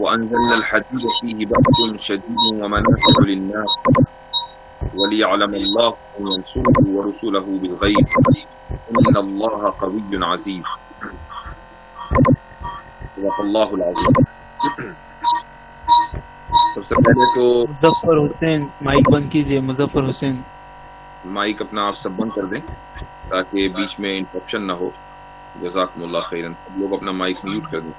وأنزلنا الحديد فيه بأس شديد ومنافع للناس وليعلم الله من ينصره ورسله بالغيب إن الله قوي عزيز صدق الله العظيم۔ سب سے پہلے تو مظفر حسین مائک بند کیجئے، مظفر حسین مائک اپنا آپ سب بند کر دیں تاکہ بیچ میں انٹرپشن نہ ہو، جزاکم اللہ خیرن۔ سب لوگ اپنا مائک میوٹ کر دیں۔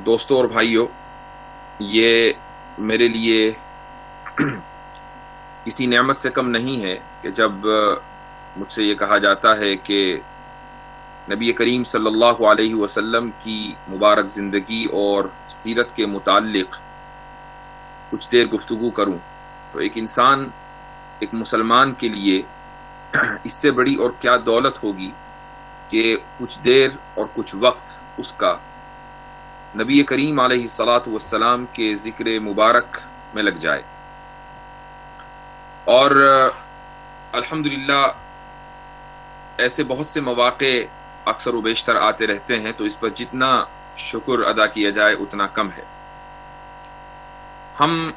دوستوں اور بھائیوں، یہ میرے لیے کسی نعمت سے کم نہیں ہے کہ جب مجھ سے یہ کہا جاتا ہے کہ نبی کریم صلی اللہ علیہ وسلم کی مبارک زندگی اور سیرت کے متعلق کچھ دیر گفتگو کروں، تو ایک انسان، ایک مسلمان کے لیے اس سے بڑی اور کیا دولت ہوگی کہ کچھ دیر اور کچھ وقت اس کا نبی کریم علیہ الصلاۃ والسلام کے ذکر مبارک میں لگ جائے۔ اور الحمدللہ ایسے بہت سے مواقع اکثر و بیشتر آتے رہتے ہیں، تو اس پر جتنا شکر ادا کیا جائے اتنا کم ہے۔ ہم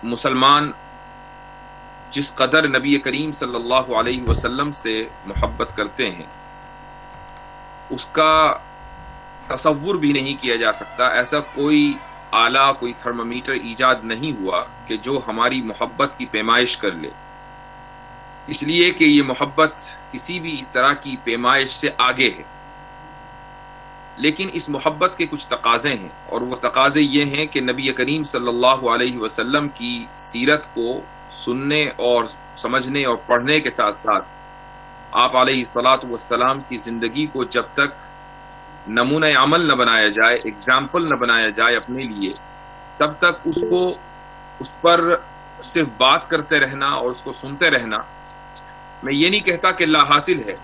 مسلمان جس قدر نبی کریم صلی اللہ علیہ وسلم سے محبت کرتے ہیں، اس کا تصور بھی نہیں کیا جا سکتا۔ ایسا کوئی آلہ، کوئی تھرمامیٹر ایجاد نہیں ہوا کہ جو ہماری محبت کی پیمائش کر لے، اس لیے کہ یہ محبت کسی بھی طرح کی پیمائش سے آگے ہے۔ لیکن اس محبت کے کچھ تقاضے ہیں، اور وہ تقاضے یہ ہیں کہ نبی کریم صلی اللہ علیہ وسلم کی سیرت کو سننے اور سمجھنے اور پڑھنے کے ساتھ ساتھ آپ علیہ الصلاۃ والسلام کی زندگی کو جب تک نمونہ عمل نہ بنایا جائے، اگزامپل نہ بنایا جائے اپنے لیے، تب تک اس پر صرف بات کرتے رہنا اور اس کو سنتے رہنا، میں یہ نہیں کہتا کہ لا حاصل ہے،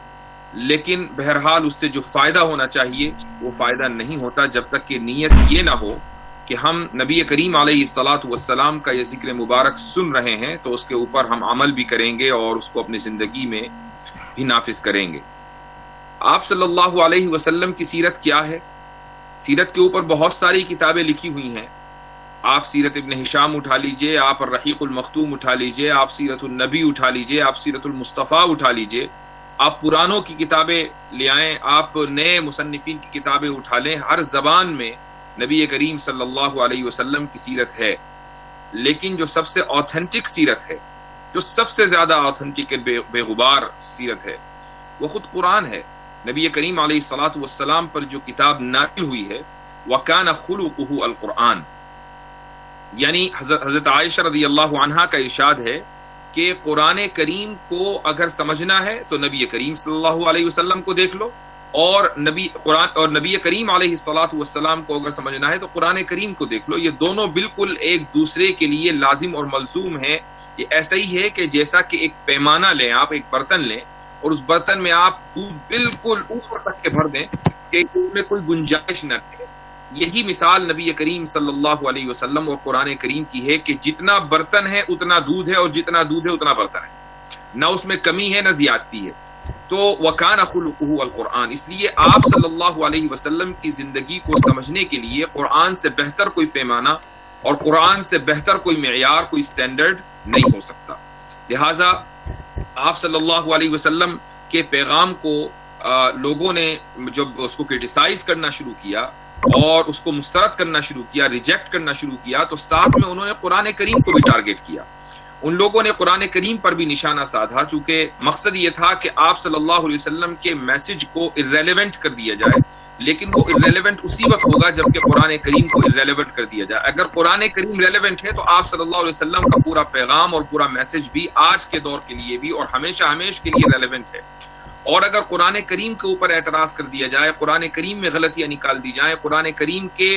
لیکن بہرحال اس سے جو فائدہ ہونا چاہیے وہ فائدہ نہیں ہوتا جب تک کہ نیت یہ نہ ہو کہ ہم نبی کریم علیہ الصلاۃ والسلام کا یہ ذکر مبارک سن رہے ہیں تو اس کے اوپر ہم عمل بھی کریں گے اور اس کو اپنی زندگی میں بھی نافذ کریں گے۔ آپ صلی اللہ علیہ وسلم کی سیرت کیا ہے؟ سیرت کے اوپر بہت ساری کتابیں لکھی ہوئی ہیں۔ آپ سیرت ابن ہشام اٹھا لیجئے، آپ الرحیق المختوم اٹھا لیجئے، آپ سیرت النبی اٹھا لیجئے، آپ سیرت المصطفیٰ اٹھا لیجئے، آپ پرانوں کی کتابیں لے آئیں، آپ نئے مصنفین کی کتابیں اٹھا لیں، ہر زبان میں نبی کریم صلی اللہ علیہ وسلم کی سیرت ہے۔ لیکن جو سب سے آتھینٹک سیرت ہے، جو سب سے زیادہ آتھینٹک بے غبار سیرت ہے، وہ خود قرآن ہے۔ نبی کریم علیہ الصلاۃ والسلام پر جو کتاب نازل ہوئی ہے، وَكَانَ خُلُقُهُ الْقُرْآنِ، یعنی حضرت عائشہ رضی اللہ عنہا کا ارشاد ہے کہ قرآن کریم کو اگر سمجھنا ہے تو نبی کریم صلی اللہ علیہ وسلم کو دیکھ لو، اور نبی کریم علیہ الصلاۃ والسلام کو اگر سمجھنا ہے تو قرآن کریم کو دیکھ لو۔ یہ دونوں بالکل ایک دوسرے کے لیے لازم اور ملزوم ہیں، یہ ایسا ہی ہے کہ جیسا کہ ایک پیمانہ لیں آپ، ایک برتن لیں اور اس برتن میں آپ دودھ بالکل اوپر تک کے بھر دیں کہ اس میں کوئی گنجائش نہ رہے. یہی مثال نبی کریم صلی اللہ علیہ وسلم اور قرآن کریم کی ہے کہ جتنا برتن ہے اتنا دودھ ہے، اور جتنا دودھ ہے اتنا برتن ہے، نہ اس میں کمی ہے نہ زیادتی ہے. تو وَكَانَ خُلُقُهُ القرآن، اس لیے آپ صلی اللہ علیہ وسلم کی زندگی کو سمجھنے کے لیے قرآن سے بہتر کوئی پیمانہ اور قرآن سے بہتر کوئی معیار، کوئی سٹینڈرڈ نہیں ہو سکتا. لہٰذا آپ صلی اللہ علیہ وسلم کے پیغام کو لوگوں نے جب اس کو کرٹیسائز کرنا شروع کیا اور اس کو مسترد کرنا شروع کیا، ریجیکٹ کرنا شروع کیا، تو ساتھ میں انہوں نے قرآن کریم کو بھی ٹارگیٹ کیا. ان لوگوں نے قرآن کریم پر بھی نشانہ سادھا، چونکہ مقصد یہ تھا کہ آپ صلی اللہ علیہ وسلم کے میسج کو irrelevant کر دیا جائے، لیکن وہ irrelevant اسی وقت ہوگا جب کہ قرآن کریم کو irrelevant کر دیا جائے. اگر قرآن کریم ریلیونٹ ہے تو آپ صلی اللہ علیہ وسلم کا پورا پیغام اور پورا میسج بھی آج کے دور کے لیے بھی اور ہمیشہ کے لیے ریلیونٹ ہے. اور اگر قرآن کریم کے اوپر اعتراض کر دیا جائے، قرآن کریم میں غلطیاں نکال دی جائیں، قرآن کریم کے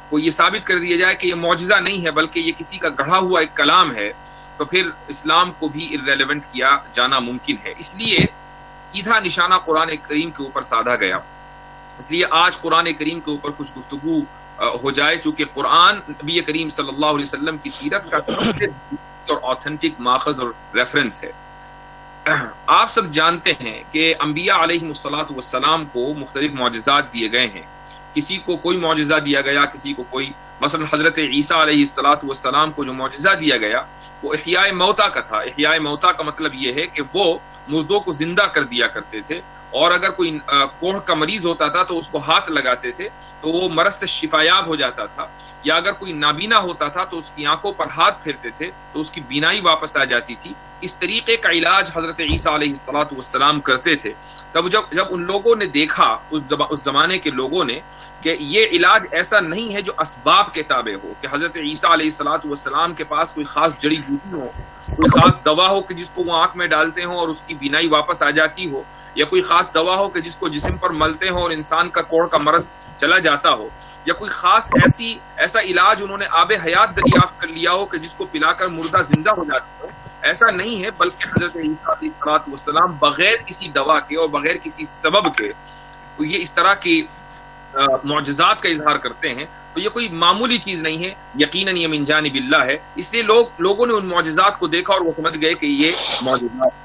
کو یہ ثابت کر دیا جائے کہ یہ معجزہ نہیں ہے بلکہ یہ کسی کا گڑھا ہوا ایک کلام ہے، تو پھر اسلام کو بھی irrelevant کیا جانا ممکن ہے. اس لیے سیدھا نشانہ قرآن کریم کے اوپر سادھا گیا. اس لیے آج قرآن کریم کے اوپر کچھ گفتگو ہو جائے، چونکہ قرآن نبی کریم صلی اللہ علیہ وسلم کی سیرت کا اور آتھینٹک ماخذ اور ریفرنس ہے. آپ سب جانتے ہیں کہ انبیاء علیہ الصلاۃ والسلام کو مختلف معجزات دیے گئے ہیں. کسی کو کوئی معجزہ دیا گیا، کسی کو کوئی. مثلا حضرت عیسیٰ علیہ الصلاۃ والسلام کو جو معجزہ دیا گیا وہ احیاء موتا کا تھا. احیاء موتا کا مطلب یہ ہے کہ وہ مردوں کو زندہ کر دیا کرتے تھے، اور اگر کوئی کوڑھ کا مریض ہوتا تھا تو اس کو ہاتھ لگاتے تھے تو وہ مرض سے شفایاب ہو جاتا تھا، یا اگر کوئی نابینا ہوتا تھا تو اس کی آنکھوں پر ہاتھ پھیرتے تھے تو اس کی بینائی واپس آ جاتی تھی. اس طریقے کا علاج حضرت عیسیٰ علیہ الصلاۃ والسلام کرتے تھے. تب جب ان لوگوں نے دیکھا، اس زمانے کے لوگوں نے، کہ یہ علاج ایسا نہیں ہے جو اسباب کے تابع ہو، کہ حضرت عیسیٰ علیہ الصلاۃ والسلام کے پاس کوئی خاص جڑی بوٹی ہو، کوئی خاص دوا ہو کہ جس کو وہ آنکھ میں ڈالتے ہوں اور اس کی بینائی واپس آ جاتی ہو، یا کوئی خاص دوا ہو کہ جس کو جسم پر ملتے ہوں اور انسان کا کوڑھ کا مرض چلا جاتا ہو، یا کوئی خاص ایسا علاج انہوں نے آب حیات دریافت کر لیا ہو کہ جس کو پلا کر مردہ زندہ ہو جاتا ہو. ایسا نہیں ہے، بلکہ حضرت عیسیٰ علیہ الصلوۃ والسلام بغیر کسی دوا کے اور بغیر کسی سبب کے یہ اس طرح کی معجزات کا اظہار کرتے ہیں. تو یہ کوئی معمولی چیز نہیں ہے، یقیناً یہ من جانب اللہ ہے. اس لیے لوگوں نے ان معجزات کو دیکھا اور وہ سمجھ گئے کہ یہ معجزات.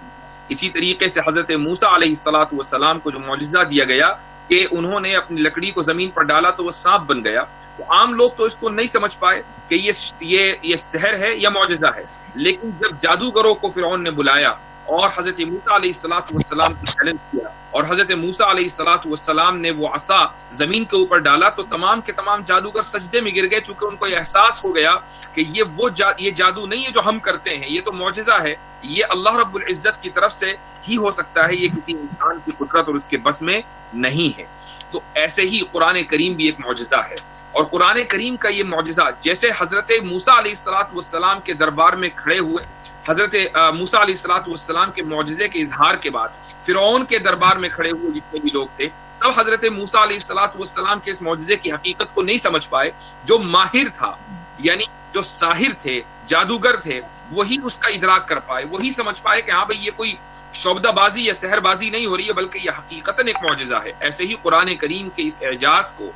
اسی طریقے سے حضرت موسیٰ علیہ الصلوۃ والسلام کو جو معجزہ دیا گیا کہ انہوں نے اپنی لکڑی کو زمین پر ڈالا تو وہ سانپ بن گیا، تو عام لوگ تو اس کو نہیں سمجھ پائے کہ یہ سحر ہے یا معجزہ ہے. لیکن جب جادوگروں کو فرعون نے بلایا اور حضرت موسیٰ علیہ الصلوۃ والسلام کو چیلنج کیا اور حضرت موسیٰ علیہ الصلوۃ والسلام نے وہ عصا زمین کے اوپر ڈالا تو تمام کے تمام جادوگر سجدے میں گر گئے، چونکہ ان کو یہ احساس ہو گیا کہ یہ جادو نہیں ہے جو ہم کرتے ہیں، یہ تو معجزہ ہے، یہ اللہ رب العزت کی طرف سے ہی ہو سکتا ہے، یہ کسی انسان کی قدرت اور اس کے بس میں نہیں ہے. تو ایسے ہی قرآن کریم بھی ایک معجزہ ہے. اور قرآن کریم کا یہ معجزہ جیسے حضرت موسیٰ علیہ الصلوۃ والسلام کے دربار میں کھڑے ہوئے، حضرت موسیٰ علیہ الصلوۃ والسلام کے معجزے کے اظہار کے بعد فرعون کے دربار میں کھڑے ہوئے جتنے بھی لوگ تھے سب حضرت موسیٰ علیہ الصلوۃ والسلام کے اس معجزے کی حقیقت کو نہیں سمجھ پائے. جو ماہر تھا، یعنی جو ساحر تھے، جادوگر تھے، وہی اس کا ادراک کر پائے، وہی سمجھ پائے کہ ہاں بھئی یہ کوئی شعبدہ بازی یا سحر بازی نہیں ہو رہی ہے بلکہ یہ حقیقتاً ایک معجزہ ہے. ایسے ہی قرآن کریم کے اس اعجاز کو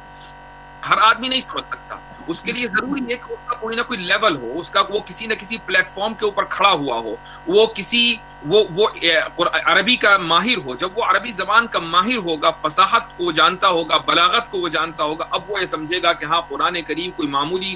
ہر آدمی نہیں سمجھ سکتا. اس کے لیے ضروری ہے کہ اس کا کوئی نہ کوئی لیول ہو، اس کا وہ کسی نہ کسی پلیٹ فارم کے اوپر کھڑا ہوا ہو، وہ عربی کا ماہر ہو. جب وہ عربی زبان کا ماہر ہوگا، فصاحت کو جانتا ہوگا، بلاغت کو وہ جانتا ہوگا، اب وہ یہ سمجھے گا کہ ہاں قرآن کریم کوئی معمولی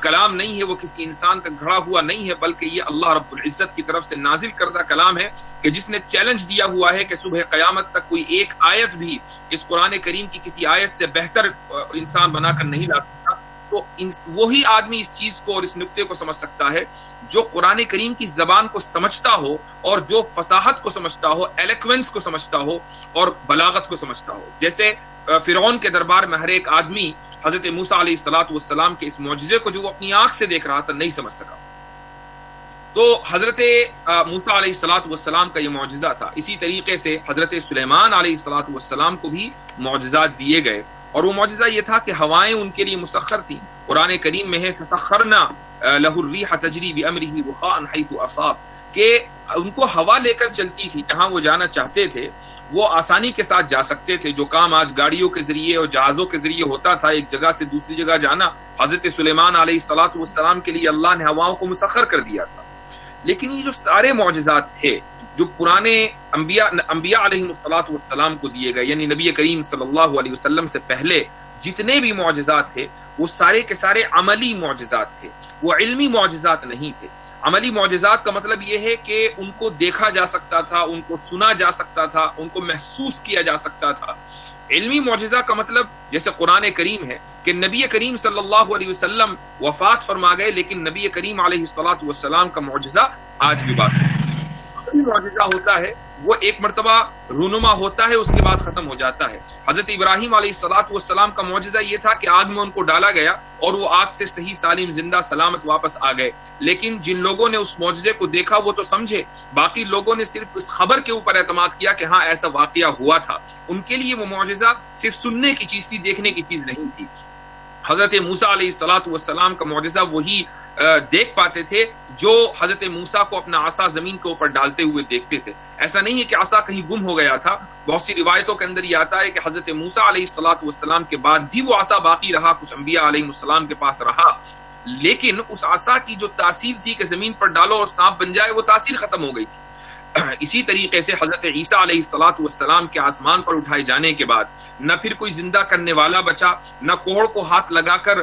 کلام نہیں ہے، وہ کسی انسان کا گھڑا ہوا نہیں ہے بلکہ یہ اللہ رب العزت کی طرف سے نازل کردہ کلام ہے کہ جس نے چیلنج دیا ہوا ہے کہ صبح قیامت تک کوئی ایک آیت بھی اس قرآن کریم کی کسی آیت سے بہتر انسان بنا کر نہیں لا سکتا. تو وہی آدمی اس چیز کو اور اس نقطے کو سمجھ سکتا ہے جو قرآن کریم کی زبان کو سمجھتا ہو اور جو فصاحت کو سمجھتا ہو، ایلیکوینس کو سمجھتا ہو اور بلاغت کو سمجھتا ہو. جیسے فرعون کے دربار میں ہر ایک آدمی حضرت موسیٰ علیہ الصلوۃ والسلام کے اس معجزے کو جو وہ اپنی آنکھ سے دیکھ رہا تھا نہیں سمجھ سکا. تو حضرت موسیٰ علیہ الصلوۃ والسلام کا یہ معجزہ تھا. اسی طریقے سے حضرت سلیمان علیہ الصلوۃ والسلام کو بھی معجزات دیے گئے، اور وہ معجزہ یہ تھا کہ ہوائیں ان کے لیے مسخر تھیں، قرآن کریم میں ہے فسخرنا لہ الریح تجری بامرہ رخاء حیث اصاب، کہ ان کو ہوا لے کر چلتی تھی، جہاں وہ جانا چاہتے تھے وہ آسانی کے ساتھ جا سکتے تھے۔ جو کام آج گاڑیوں کے ذریعے اور جہازوں کے ذریعے ہوتا تھا، ایک جگہ سے دوسری جگہ جانا، حضرت سلیمان علیہ الصلوۃ والسلام کے لیے اللہ نے ہواؤں کو مسخر کر دیا تھا۔ لیکن یہ جو سارے معجزات تھے جو پرانے انبیاء علیہ الصلوۃ والسلام کو دیے گئے، یعنی نبی کریم صلی اللہ علیہ وسلم سے پہلے جتنے بھی معجزات تھے وہ سارے کے سارے عملی معجزات تھے، وہ علمی معجزات نہیں تھے۔ عملی معجزات کا مطلب یہ ہے کہ ان کو دیکھا جا سکتا تھا، ان کو سنا جا سکتا تھا، ان کو محسوس کیا جا سکتا تھا۔ علمی معجزہ کا مطلب جیسے قرآن کریم ہے کہ نبی کریم صلی اللہ علیہ وسلم وفات فرما گئے لیکن نبی کریم علیہ الصلوۃ والسلام کا معجزہ آج بھی باقی ہے۔ معجزہ ہوتا ہے وہ ایک مرتبہ رونما ہوتا ہے، اس کے بعد ختم ہو جاتا ہے۔ حضرت ابراہیم علیہ الصلوۃ والسلام کا معجزہ یہ تھا کہ آگ میں ان کو ڈالا گیا اور وہ آگ سے صحیح سالم زندہ سلامت واپس آ گئے، لیکن جن لوگوں نے اس معجزے کو دیکھا وہ تو سمجھے، باقی لوگوں نے صرف اس خبر کے اوپر اعتماد کیا کہ ہاں ایسا واقعہ ہوا تھا۔ ان کے لیے وہ معجزہ صرف سننے کی چیز تھی، دیکھنے کی چیز نہیں تھی۔ حضرت موسیٰ علیہ الصلوۃ والسلام کا معجزہ وہی دیکھ پاتے تھے جو حضرت موسیٰ کو اپنا عصا زمین کے اوپر ڈالتے ہوئے دیکھتے تھے۔ ایسا نہیں ہے کہ عصا کہیں گم ہو گیا تھا، بہت سی روایتوں کے اندر یہ آتا ہے کہ حضرت موسیٰ علیہ الصلوۃ والسلام کے بعد بھی وہ عصا باقی رہا، کچھ انبیاء علیہ السلام کے پاس رہا، لیکن اس عصا کی جو تاثیر تھی کہ زمین پر ڈالو اور سانپ بن جائے، وہ تاثیر ختم ہو گئی تھی۔ اسی طریقے سے حضرت عیسیٰ علیہ الصلوۃ والسلام کے آسمان پر اٹھائے جانے کے بعد نہ پھر کوئی زندہ کرنے والا بچا، نہ کوہڑ کو ہاتھ لگا کر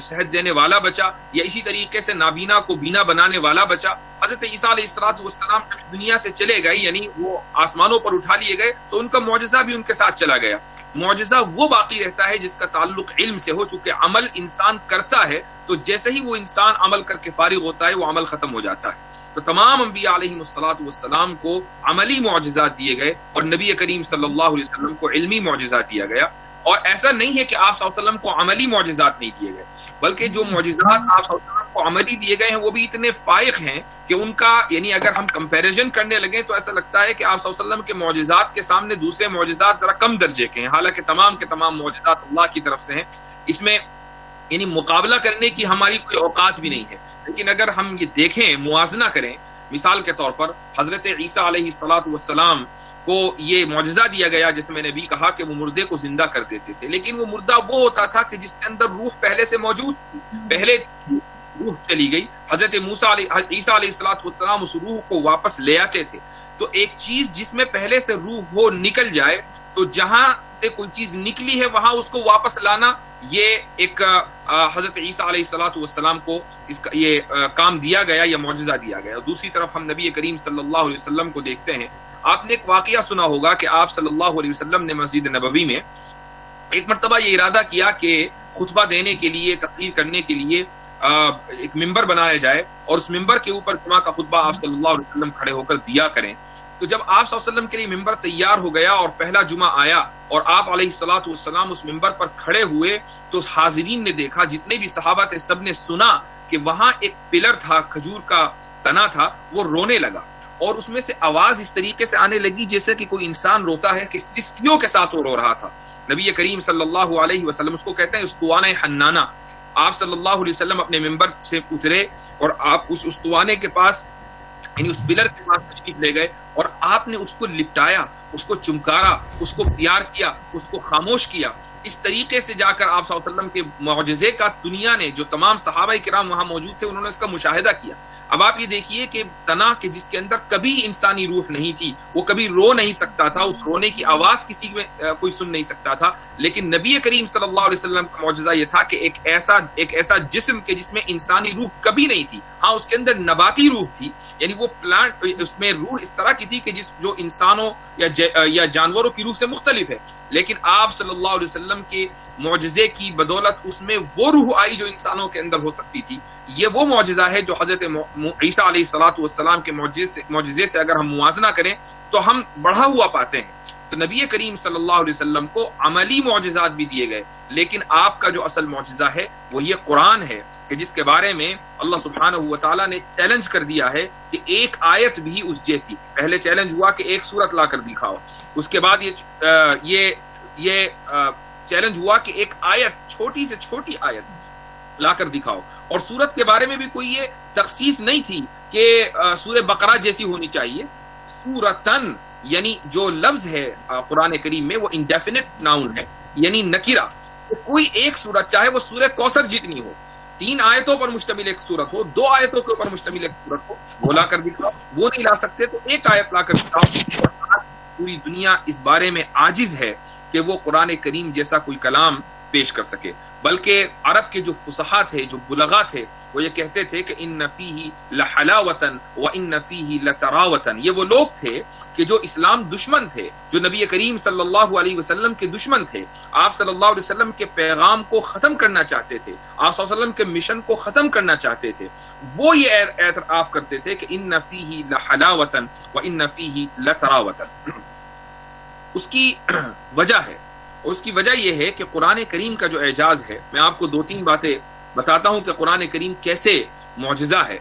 شہد دینے والا بچا، یا اسی طریقے سے نابینا کو بینا بنانے والا بچا۔ حضرت عیسیٰ علیہ الصلوۃ والسلام جب دنیا سے چلے گئے، یعنی وہ آسمانوں پر اٹھا لیے گئے، تو ان کا معجزہ بھی ان کے ساتھ چلا گیا۔ معجزہ وہ باقی رہتا ہے جس کا تعلق علم سے ہو، چونکہ عمل انسان کرتا ہے تو جیسے ہی وہ انسان عمل کر کے فارغ ہوتا ہے وہ عمل ختم ہو جاتا ہے۔ تو تمام انبیاء علیہ الصلوۃ والسلام کو عملی معجزات دیے گئے اور نبی کریم صلی اللہ علیہ وسلم کو علمی معجزات دیا گیا۔ اور ایسا نہیں ہے کہ آپ صلی اللہ علیہ وسلم کو عملی معجزات نہیں دیے گئے، بلکہ جو معجزات آپ صلی اللہ علیہ وسلم کو عملی دیے گئے ہیں وہ بھی اتنے فائق ہیں کہ ان کا یعنی اگر ہم کمپیریزن کرنے لگیں تو ایسا لگتا ہے کہ آپ صلی اللہ علیہ وسلم کے معجزات کے سامنے دوسرے معجزات ذرا کم درجے کے ہیں، حالانکہ تمام کے تمام معجزات اللہ کی طرف سے ہیں۔ اس میں یعنی مقابلہ کرنے کی ہماری کوئی اوقات بھی نہیں ہے، لیکن اگر ہم یہ دیکھیں، موازنہ کریں، مثال کے طور پر حضرت عیسیٰ علیہ الصلوۃ والسلام کو یہ معجزہ دیا گیا جیسے میں نے بھی کہا کہ وہ مردے کو زندہ کر دیتے تھے، لیکن وہ مردہ وہ ہوتا تھا کہ جس کے اندر روح پہلے سے موجود تھی، پہلے روح چلی گئی۔ حضرت عیسیٰ علیہ الصلوۃ والسلام اس روح کو واپس لے آتے تھے۔ تو ایک چیز جس میں پہلے سے روح ہو نکل جائے تو جہاں سے کوئی چیز نکلی ہے وہاں اس کو واپس لانا، یہ ایک حضرت عیسیٰ علیہ الصلوۃ والسلام کو اس کا یہ کام دیا گیا یا معجزہ دیا گیا۔ دوسری طرف ہم نبی کریم صلی اللہ علیہ وسلم کو دیکھتے ہیں۔ آپ نے ایک واقعہ سنا ہوگا کہ آپ صلی اللہ علیہ وسلم نے مسجد نبوی میں ایک مرتبہ یہ ارادہ کیا کہ خطبہ دینے کے لیے، تقریر کرنے کے لیے ایک ممبر بنایا جائے اور اس ممبر کے اوپر جمعہ کا خطبہ آپ صلی اللہ علیہ وسلم کھڑے ہو کر دیا کریں۔ تو جب آپ صلی اللہ علیہ وسلم کے لیے ممبر تیار ہو گیا اور پہلا جمعہ آیا اور آپ علیہ الصلوۃ والسلام اس ممبر پر کھڑے ہوئے تو حاضرین نے دیکھا، جتنے بھی صحابہ تھے سب نے سنا کہ وہاں ایک پلر تھا، کھجور کا تنا تھا، وہ رونے لگا اور اس میں سے آواز اس طریقے سے آنے لگی جیسے کہ کوئی انسان روتا ہے، کہ سسکیوں کے ساتھ وہ رو رہا تھا۔ نبی کریم صلی اللہ علیہ وسلم، اس کو کہتے ہیں استوانہ حنانہ، آپ صلی اللہ علیہ وسلم اپنے ممبر سے اترے اور آپ اس استوانے کے پاس یعنی اس پلر کے پاس تشریف لے گئے اور آپ نے اس کو لپٹایا، اس کو چمکارا، اس کو پیار کیا، اس کو خاموش کیا۔ اس طریقے سے جا کر آپ صلی اللہ علیہ وسلم کے معجزے کا دنیا نے، جو تمام صحابہ کرام وہاں موجود تھے، انہوں نے اس کا مشاہدہ کیا۔ اب آپ یہ دیکھیے کہ تنا کہ جس کے اندر کبھی انسانی روح نہیں تھی، وہ کبھی رو نہیں سکتا تھا، اس رونے کی آواز کسی میں کوئی سن نہیں سکتا تھا، لیکن نبی کریم صلی اللہ علیہ وسلم کا معجزہ یہ تھا کہ ایک ایسا جسم کہ جس میں انسانی روح کبھی نہیں تھی، ہاں اس کے اندر نباتی روح تھی، یعنی وہ پلانٹ، اس میں روح اس طرح کی تھی کہ جو انسانوں یا جانوروں کی روح سے مختلف ہے، لیکن آپ صلی اللہ علیہ وسلم کے معجزے کی بدولت اس میں وہ روح آئی جو انسانوں کے اندر ہو سکتی تھی۔ یہ وہ معجزہ ہے جو حضرت عیسیٰ علیہ الصلوۃ والسلام کے معجزے سے اگر ہم موازنہ کریں تو ہم بڑھا ہوا پاتے ہیں۔ تو نبی کریم صلی اللہ علیہ وسلم کو عملی معجزات بھی دیے گئے، لیکن آپ کا جو اصل معجزہ ہے وہ یہ قرآن ہے، کہ جس کے بارے میں اللہ سبحانہ و تعالیٰ نے چیلنج کر دیا ہے کہ ایک آیت بھی اس جیسی، پہلے چیلنج ہوا کہ ایک سورت لا کر دکھاؤ، اس کے بعد یہ چیلنج ہوا کہ ایک آیت چھوٹی سے چھوٹی آیت لا کر دکھاؤ. اور سورت کے بارے میں بھی کوئی یہ تخصیص نہیں تھی کہ سورہ بقرہ جیسی ہونی چاہیے. سورتن یعنی جو لفظ ہے قرآن کریم میں وہ انڈیفینٹ ناؤن ہے، یعنی نکرہ. کوئی ایک سورت چاہے وہ سورہ کوثر جتنی ہو، 3 آیتوں پر مشتمل ایک سورت ہو، 2 آیتوں کے اوپر مشتمل ایک سورت ہو، وہ لا کر دکھاؤ. وہ نہیں لا سکتے تو ایک آیت لا کر دکھاؤ. پوری دنیا اس بارے میں عاجز ہے کہ وہ قرآن کریم جیسا کوئی کلام پیش کر سکے. بلکہ عرب کے جو فصحاء تھے، جو بلغاء تھے، وہ یہ کہتے تھے کہ ان فیہ لحلاوتن و ان فیہ لتراوتن. یہ وہ لوگ تھے کہ جو اسلام دشمن تھے، جو نبی کریم صلی اللہ علیہ وسلم کے دشمن تھے، آپ صلی اللہ علیہ وسلم کے پیغام کو ختم کرنا چاہتے تھے، آپ صلی اللہ علیہ وسلم کے مشن کو ختم کرنا چاہتے تھے. وہ یہ اعتراف کرتے تھے کہ ان فیہ لحلاوتن و ان فیہ لتراوتن. اس کی وجہ ہے، اور اس کی وجہ یہ ہے کہ قرآن کریم کا جو اعجاز ہے، میں آپ کو 2-3 باتیں بتاتا ہوں کہ قرآن کریم کیسے معجزہ ہے.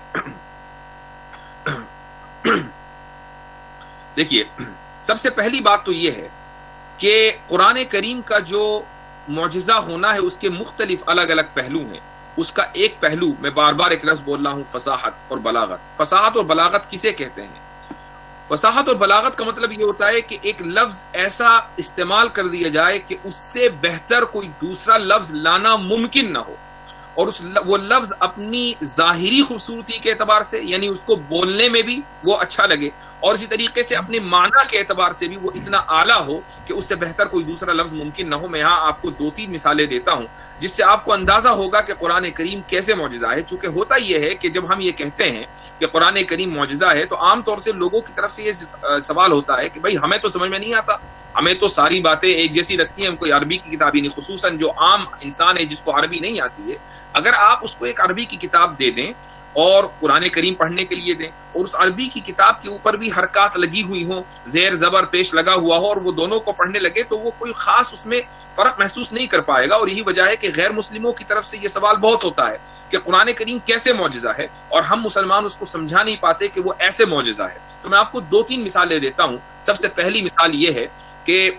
دیکھیے، سب سے پہلی بات تو یہ ہے کہ قرآن کریم کا جو معجزہ ہونا ہے اس کے مختلف الگ الگ پہلو ہیں. اس کا ایک پہلو، میں بار بار ایک لفظ بول رہا ہوں، فصاحت اور بلاغت. فصاحت اور بلاغت کسے کہتے ہیں؟ فصاحت اور بلاغت کا مطلب یہ ہوتا ہے کہ ایک لفظ ایسا استعمال کر دیا جائے کہ اس سے بہتر کوئی دوسرا لفظ لانا ممکن نہ ہو، اور وہ لفظ اپنی ظاہری خوبصورتی کے اعتبار سے، یعنی اس کو بولنے میں بھی وہ اچھا لگے، اور اسی طریقے سے اپنے معنی کے اعتبار سے بھی وہ اتنا اعلیٰ ہو کہ اس سے بہتر کوئی دوسرا لفظ ممکن نہ ہو. میں یہاں آپ کو 2-3 مثالیں دیتا ہوں جس سے آپ کو اندازہ ہوگا کہ قرآن کریم کیسے معجزہ ہے. چونکہ ہوتا یہ ہے کہ جب ہم یہ کہتے ہیں کہ قرآن کریم معجزہ ہے تو عام طور سے لوگوں کی طرف سے یہ سوال ہوتا ہے کہ بھائی ہمیں تو سمجھ میں نہیں آتا، ہمیں تو ساری باتیں ایک جیسی لگتی ہیں، ہم کوئی عربی کی کتاب ہی نہیں. خصوصاً جو عام انسان ہے جس کو عربی نہیں آتی ہے، اگر آپ اس کو ایک عربی کی کتاب دے دیں اور قرآن کریم پڑھنے کے لیے دیں، اور اس عربی کی کتاب کے اوپر بھی حرکات لگی ہوئی ہوں، زیر زبر پیش لگا ہوا ہو، اور وہ دونوں کو پڑھنے لگے، تو وہ کوئی خاص اس میں فرق محسوس نہیں کر پائے گا. اور یہی وجہ ہے کہ غیر مسلموں کی طرف سے یہ سوال بہت ہوتا ہے کہ قرآن کریم کیسے معجزہ ہے، اور ہم مسلمان اس کو سمجھا نہیں پاتے کہ وہ ایسے معجزہ ہے. تو میں آپ کو 2-3 مثالیں دیتا ہوں. سب سے پہلی مثال یہ ہے کہ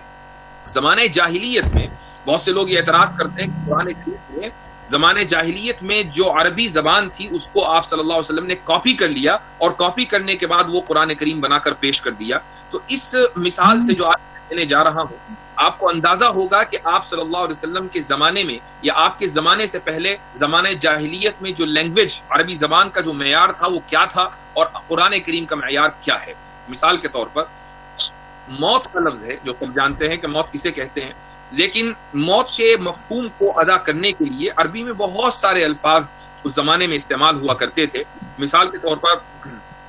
زمانہ جاہلیت میں بہت سے لوگ یہ اعتراض کرتے ہیں کہ قرآن کریم میں زمانے جاہلیت میں جو عربی زبان تھی اس کو آپ صلی اللہ علیہ وسلم نے کاپی کر لیا، اور کاپی کرنے کے بعد وہ قرآن کریم بنا کر پیش کر دیا. تو اس مثال سے جو آج دینے جا رہا ہوں، آپ کو اندازہ ہوگا کہ آپ صلی اللہ علیہ وسلم کے زمانے میں یا آپ کے زمانے سے پہلے زمانے جاہلیت میں جو لینگویج عربی زبان کا جو معیار تھا وہ کیا تھا، اور قرآن کریم کا معیار کیا ہے. مثال کے طور پر موت کا لفظ ہے، جو سب جانتے ہیں کہ موت کسے کہتے ہیں، لیکن موت کے مفہوم کو ادا کرنے کے لیے عربی میں بہت سارے الفاظ اس زمانے میں استعمال ہوا کرتے تھے. مثال کے طور پر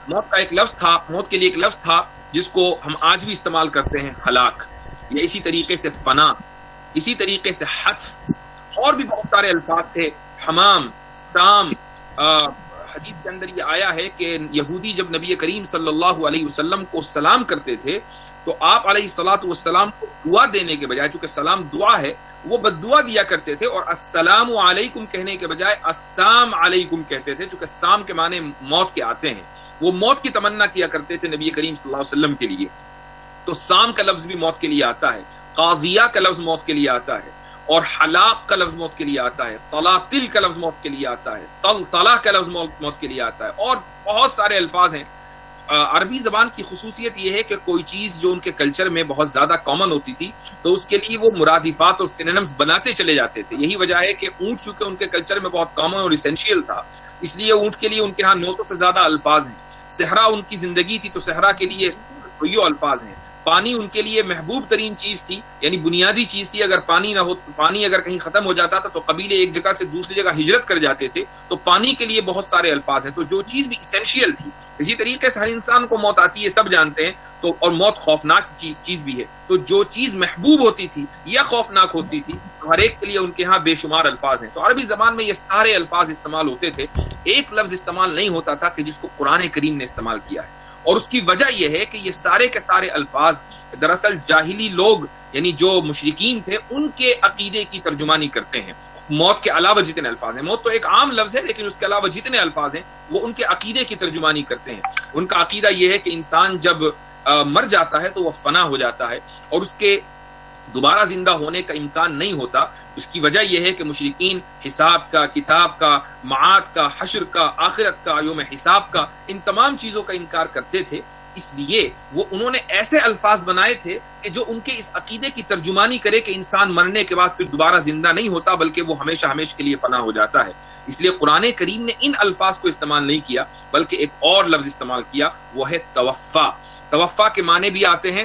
موت کا ایک لفظ تھا، موت کے لیے ایک لفظ تھا جس کو ہم آج بھی استعمال کرتے ہیں، ہلاک، یا اسی طریقے سے فنا، اسی طریقے سے حتف، اور بھی بہت سارے الفاظ تھے، حمام، سام. حدیث کے اندر یہ آیا ہے کہ یہودی جب نبی کریم صلی اللہ علیہ وسلم کو سلام کرتے تھے تو آپ علیہ الصلوۃ والسلام کو دعا دینے کے بجائے، چونکہ سلام دعا ہے، وہ بد دعا دیا کرتے تھے، اور السلام علیکم کہنے کے بجائے السلام علیکم کہتے تھے، چونکہ سام کے معنی موت کے آتے ہیں. وہ موت کی تمنا کیا کرتے تھے نبی کریم صلی اللہ علیہ وسلم کے لیے. تو سام کا لفظ بھی موت کے لیے آتا ہے، قاضیہ کا لفظ موت کے لیے آتا ہے، اور حلاق کا لفظ موت کے لیے آتا ہے، طلاطل کا لفظ موت کے لیے آتا ہے، طلطلہ کا لفظ موت کے لیے آتا ہے، اور بہت سارے الفاظ ہیں. عربی زبان کی خصوصیت یہ ہے کہ کوئی چیز جو ان کے کلچر میں بہت زیادہ کامن ہوتی تھی تو اس کے لیے وہ مرادفات اور سینونمز بناتے چلے جاتے تھے. یہی وجہ ہے کہ اونٹ چونکہ ان کے کلچر میں بہت کامن اور اسینشیل تھا، اس لیے اونٹ کے لیے ان کے ہاں 900 سے زیادہ الفاظ ہیں. صحرا ان کی زندگی تھی تو صحرا کے لیے یہ الفاظ ہیں. پانی ان کے لیے محبوب ترین چیز تھی، یعنی بنیادی چیز تھی. اگر پانی نہ ہو، پانی اگر کہیں ختم ہو جاتا تھا تو قبیلے ایک جگہ سے دوسری جگہ ہجرت کر جاتے تھے. تو پانی کے لیے بہت سارے الفاظ ہیں. تو جو چیز بھی اسینشیل تھی، اسی طریقے سے ہر انسان کو موت آتی ہے، سب جانتے ہیں. تو اور موت خوفناک چیز بھی ہے. تو جو چیز محبوب ہوتی تھی یا خوفناک ہوتی تھی، ہر ایک کے لیے ان کے ہاں بے شمار الفاظ ہیں. تو عربی زبان میں یہ سارے الفاظ استعمال ہوتے تھے. ایک لفظ استعمال نہیں ہوتا تھا کہ جس کو قرآن کریم نے استعمال کیا ہے. اور اس کی وجہ یہ ہے کہ یہ سارے کے سارے الفاظ دراصل جاہلی لوگ، یعنی جو مشرکین تھے، ان کے عقیدے کی ترجمانی کرتے ہیں. موت کے علاوہ جتنے الفاظ ہیں، موت تو ایک عام لفظ ہے، لیکن اس کے علاوہ جتنے الفاظ ہیں وہ ان کے عقیدے کی ترجمانی کرتے ہیں. ان کا عقیدہ یہ ہے کہ انسان جب مر جاتا ہے تو وہ فنا ہو جاتا ہے، اور اس کے دوبارہ زندہ ہونے کا امکان نہیں ہوتا. اس کی وجہ یہ ہے کہ مشرکین حساب کا، کتاب کا، معاد کا، حشر کا، آخرت کا، یوم حساب کا، ان تمام چیزوں کا انکار کرتے تھے. اس لیے وہ انہوں نے ایسے الفاظ بنائے تھے کہ جو ان کے اس عقیدے کی ترجمانی کرے کہ انسان مرنے کے بعد پھر دوبارہ زندہ نہیں ہوتا بلکہ وہ ہمیشہ ہمیشہ کے لیے فنا ہو جاتا ہے. اس لیے قرآن کریم نے ان الفاظ کو استعمال نہیں کیا بلکہ ایک اور لفظ استعمال کیا، وہ ہے توفا. توفا کے معنی بھی آتے ہیں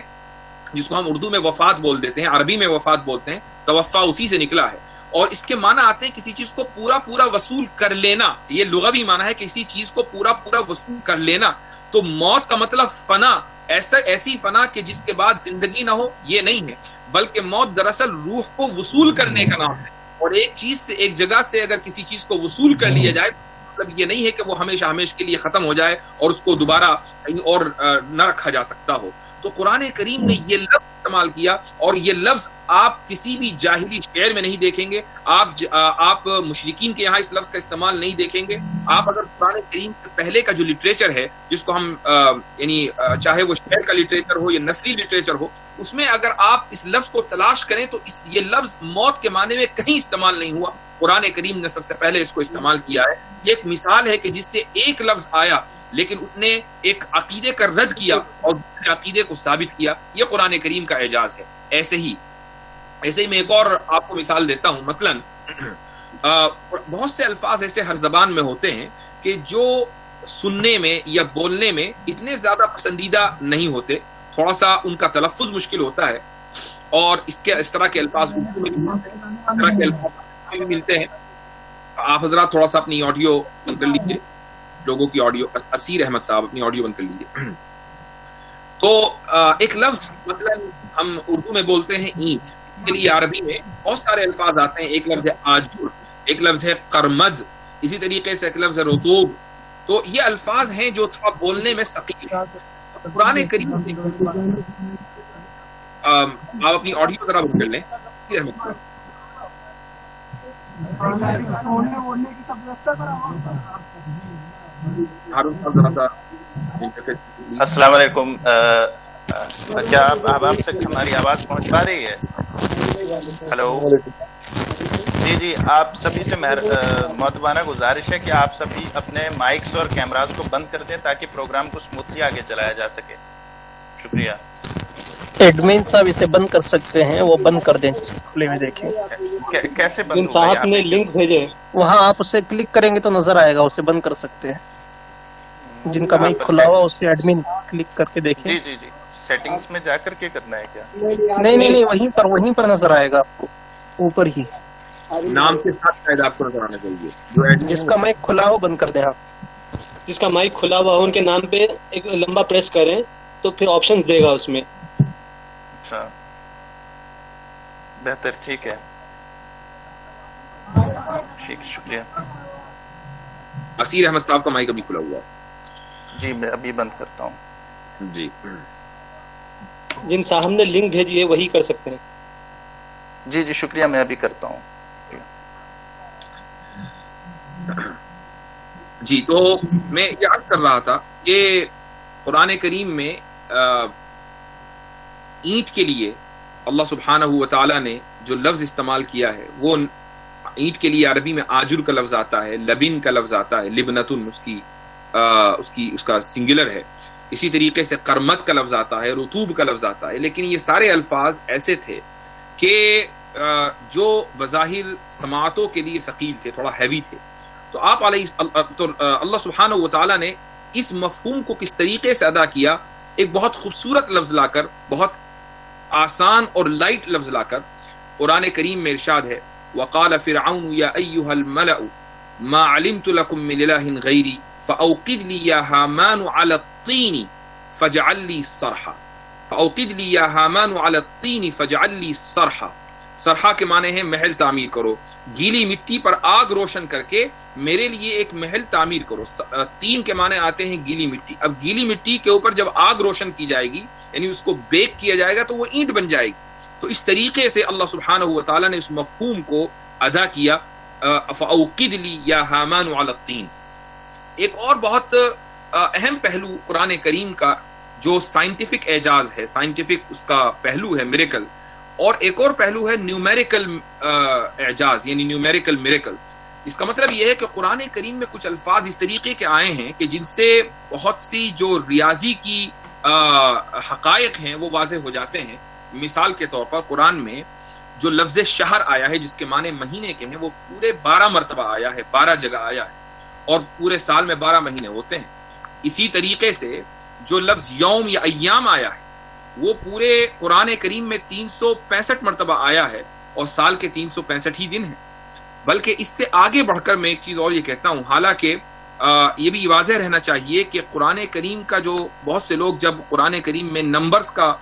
جس کو ہم اردو میں وفات بول دیتے ہیں، عربی میں وفات بولتے ہیں. توفا اسی سے نکلا ہے اور اس کے معنی آتے ہیں کسی چیز کو پورا پورا وصول کر لینا. یہ لغوی معنی ہے کسی چیز کو پورا پورا وصول کر لینا. تو موت کا مطلب فنا، ایسی فنا کہ جس کے بعد زندگی نہ ہو، یہ نہیں ہے، بلکہ موت دراصل روح کو وصول کرنے کا نام ہے. اور ایک چیز سے، ایک جگہ سے اگر کسی چیز کو وصول کر لیا جائے مطلب یہ نہیں ہے کہ وہ ہمیشہ ہمیشہ کے لیے ختم ہو جائے اور اس کو دوبارہ کہیں اور نہ رکھا جا سکتا ہو. تو قرآن کریم نے یہ لفظ استعمال کیا اور یہ لفظ آپ کسی بھی جاہلی شعر میں نہیں دیکھیں گے. آپ مشرکین کے یہاں اس لفظ کا استعمال نہیں دیکھیں گے. آپ اگر قرآن کریم سے پہلے کا جو لٹریچر ہے جس کو ہم یعنی چاہے وہ شعر کا لٹریچر ہو یا نثری لٹریچر ہو، اس میں اگر آپ اس لفظ کو تلاش کریں تو یہ لفظ موت کے معنی میں کہیں استعمال نہیں ہوا. قرآن کریم نے سب سے پہلے اس کو استعمال کیا ہے. یہ ایک مثال ہے کہ جس سے ایک لفظ آیا لیکن اس نے ایک عقیدے کا رد کیا اور دوسرے عقیدے کو ثابت کیا. یہ قرآن کریم کا اعجاز ہے. ایسے ہی میں ایک اور آپ کو مثال دیتا ہوں. مثلا بہت سے الفاظ ایسے ہر زبان میں ہوتے ہیں کہ جو سننے میں یا بولنے میں اتنے زیادہ پسندیدہ نہیں ہوتے، تھوڑا سا ان کا تلفظ مشکل ہوتا ہے اور اس طرح کے الفاظ اردو میں بھی ملتے ہیں. آپ حضرات تھوڑا سا اپنی آڈیو بند کر لیجیے، لوگوں کی آڈیو. اسیر احمد صاحب اپنی آڈیو بند کر لیجیے. تو ایک لفظ مثلا ہم اردو میں بولتے ہیں اینٹ، اس کے لیے عربی میں بہت سارے الفاظ آتے ہیں. ایک لفظ ہے آجر، ایک لفظ ہے قرمد، اسی طریقے سے ایک لفظ ہے رطوب. تو یہ الفاظ ہیں جو تھوڑا بولنے میں ثقیل ہیں. قرآن کریم آپ اپنی آڈیو ذرا بند کر لیں. السلام علیکم. کیا آپ تک ہماری آواز پہنچ پا رہی ہے؟ ہلو جی آپ سبھی سے محترمانہ گزارش ہے کہ آپ سبھی اپنے مائکس اور کیمراز کو بند کر دیں تاکہ پروگرام کو اسموتھلی آگے چلایا جا سکے. شکریہ. ایڈمن صاحب اسے بند کر سکتے ہیں، وہ بند کر دیں، کھلے میں دیکھیں کیسے بند. صاحب نے لنک بھیجے وہاں آپ اسے کلک کریں گے تو نظر آئے گا، اسے بند کر سکتے ہیں. جن کا مائک کھلا ہوا اسے ایڈمن کلک کر کے دیکھیں. جی سیٹنگز میں جا کر کے کرنا ہے کیا؟ نہیں وہیں پر نظر آئے گا آپ کو، اوپر ہی نام کے ساتھ شاید آپ کو نظر آنا چاہیے. جس کا مائک کھلا ہو بند کر دیں. آپ جس کا مائک کھلا ہوا ہو ان کے نام پہ ایک لمبا پریس کریں تو پھر آپشنز دے گا اس میں. اچھا بہتر، ٹھیک ہے، شکریہ. اسیر احمد صاحب کا مائک ابھی کھلا ہوا ہے. جی میں ابھی بند کرتا ہوں. جی جن صاحب نے لنک بھیجی ہے وہی کر سکتے ہیں. جی شکریہ، میں ابھی کرتا ہوں. جی تو میں یہ عرض کر رہا تھا کہ قرآن کریم میں اینٹ کے لیے اللہ سبحانہ و تعالیٰ نے جو لفظ استعمال کیا ہے وہ اینٹ کے لیے عربی میں آجر کا لفظ آتا ہے، لبن کا لفظ آتا ہے، لبنتن اس کا سنگولر ہے. اسی طریقے سے قرمت کا لفظ آتا ہے، رطوب کا لفظ آتا ہے. لیکن یہ سارے الفاظ ایسے تھے کہ جو بظاہر سماعتوں کے لیے ثقیل تھے، تھوڑا ہیوی تھے. تو اللہ سبحانہ و تعالیٰ نے اس مفہوم کو کس طریقے سے ادا کیا، ایک بہت خوبصورت لفظ لا کر، بہت آسان اور لائٹ لفظ لا کر. قرآن کریم میں ارشاد ہے وقال فرعون یا ایھا الملأ ما علمت لكم من اله غیری فاوقد لي يا هامان على الطين فاجعل لي صرحا. فاوقد لي يا هامان على الطين فاجعل لي صرحا. صرحا کے معنی ہے محل تعمیر کرو، گیلی مٹی پر آگ روشن کر کے میرے لیے ایک محل تعمیر کرو. تین کے معنی آتے ہیں گیلی مٹی. اب گیلی مٹی کے اوپر جب آگ روشن کی جائے گی یعنی اس کو بیک کیا جائے گا تو وہ اینٹ بن جائے گی. تو اس طریقے سے اللہ سبحانہ و تعالیٰ نے اس مفہوم کو ادا کیا. فاوقد لی یا ہامان علی الطین. ایک اور بہت اہم پہلو قرآن کریم کا جو سائنٹیفک اعجاز ہے، سائنٹیفک اس کا پہلو ہے، میریکل، اور ایک اور پہلو ہے نیومیریکل اعجاز یعنی نیومیریکل میریکل. اس کا مطلب یہ ہے کہ قرآن کریم میں کچھ الفاظ اس طریقے کے آئے ہیں کہ جن سے بہت سی جو ریاضی کی حقائق ہیں وہ واضح ہو جاتے ہیں. مثال کے طور پر قرآن میں جو لفظ شہر آیا ہے جس کے معنی مہینے کے ہیں وہ پورے 12 مرتبہ آیا ہے, 12 جگہ آیا ہے, اور پورے سال میں 12 مہینے ہوتے ہیں. اسی طریقے سے جو لفظ یوم یا ایام آیا ہے وہ پورے قرآن کریم میں 365 مرتبہ آیا ہے اور سال کے 365 ہی دن ہیں. بلکہ اس سے آگے بڑھ کر میں ایک چیز اور یہ کہتا ہوں, حالانکہ یہ بھی واضح رہنا چاہیے کہ قرآن کریم کا جو بہت سے لوگ جب قرآن کریم میں نمبرز کا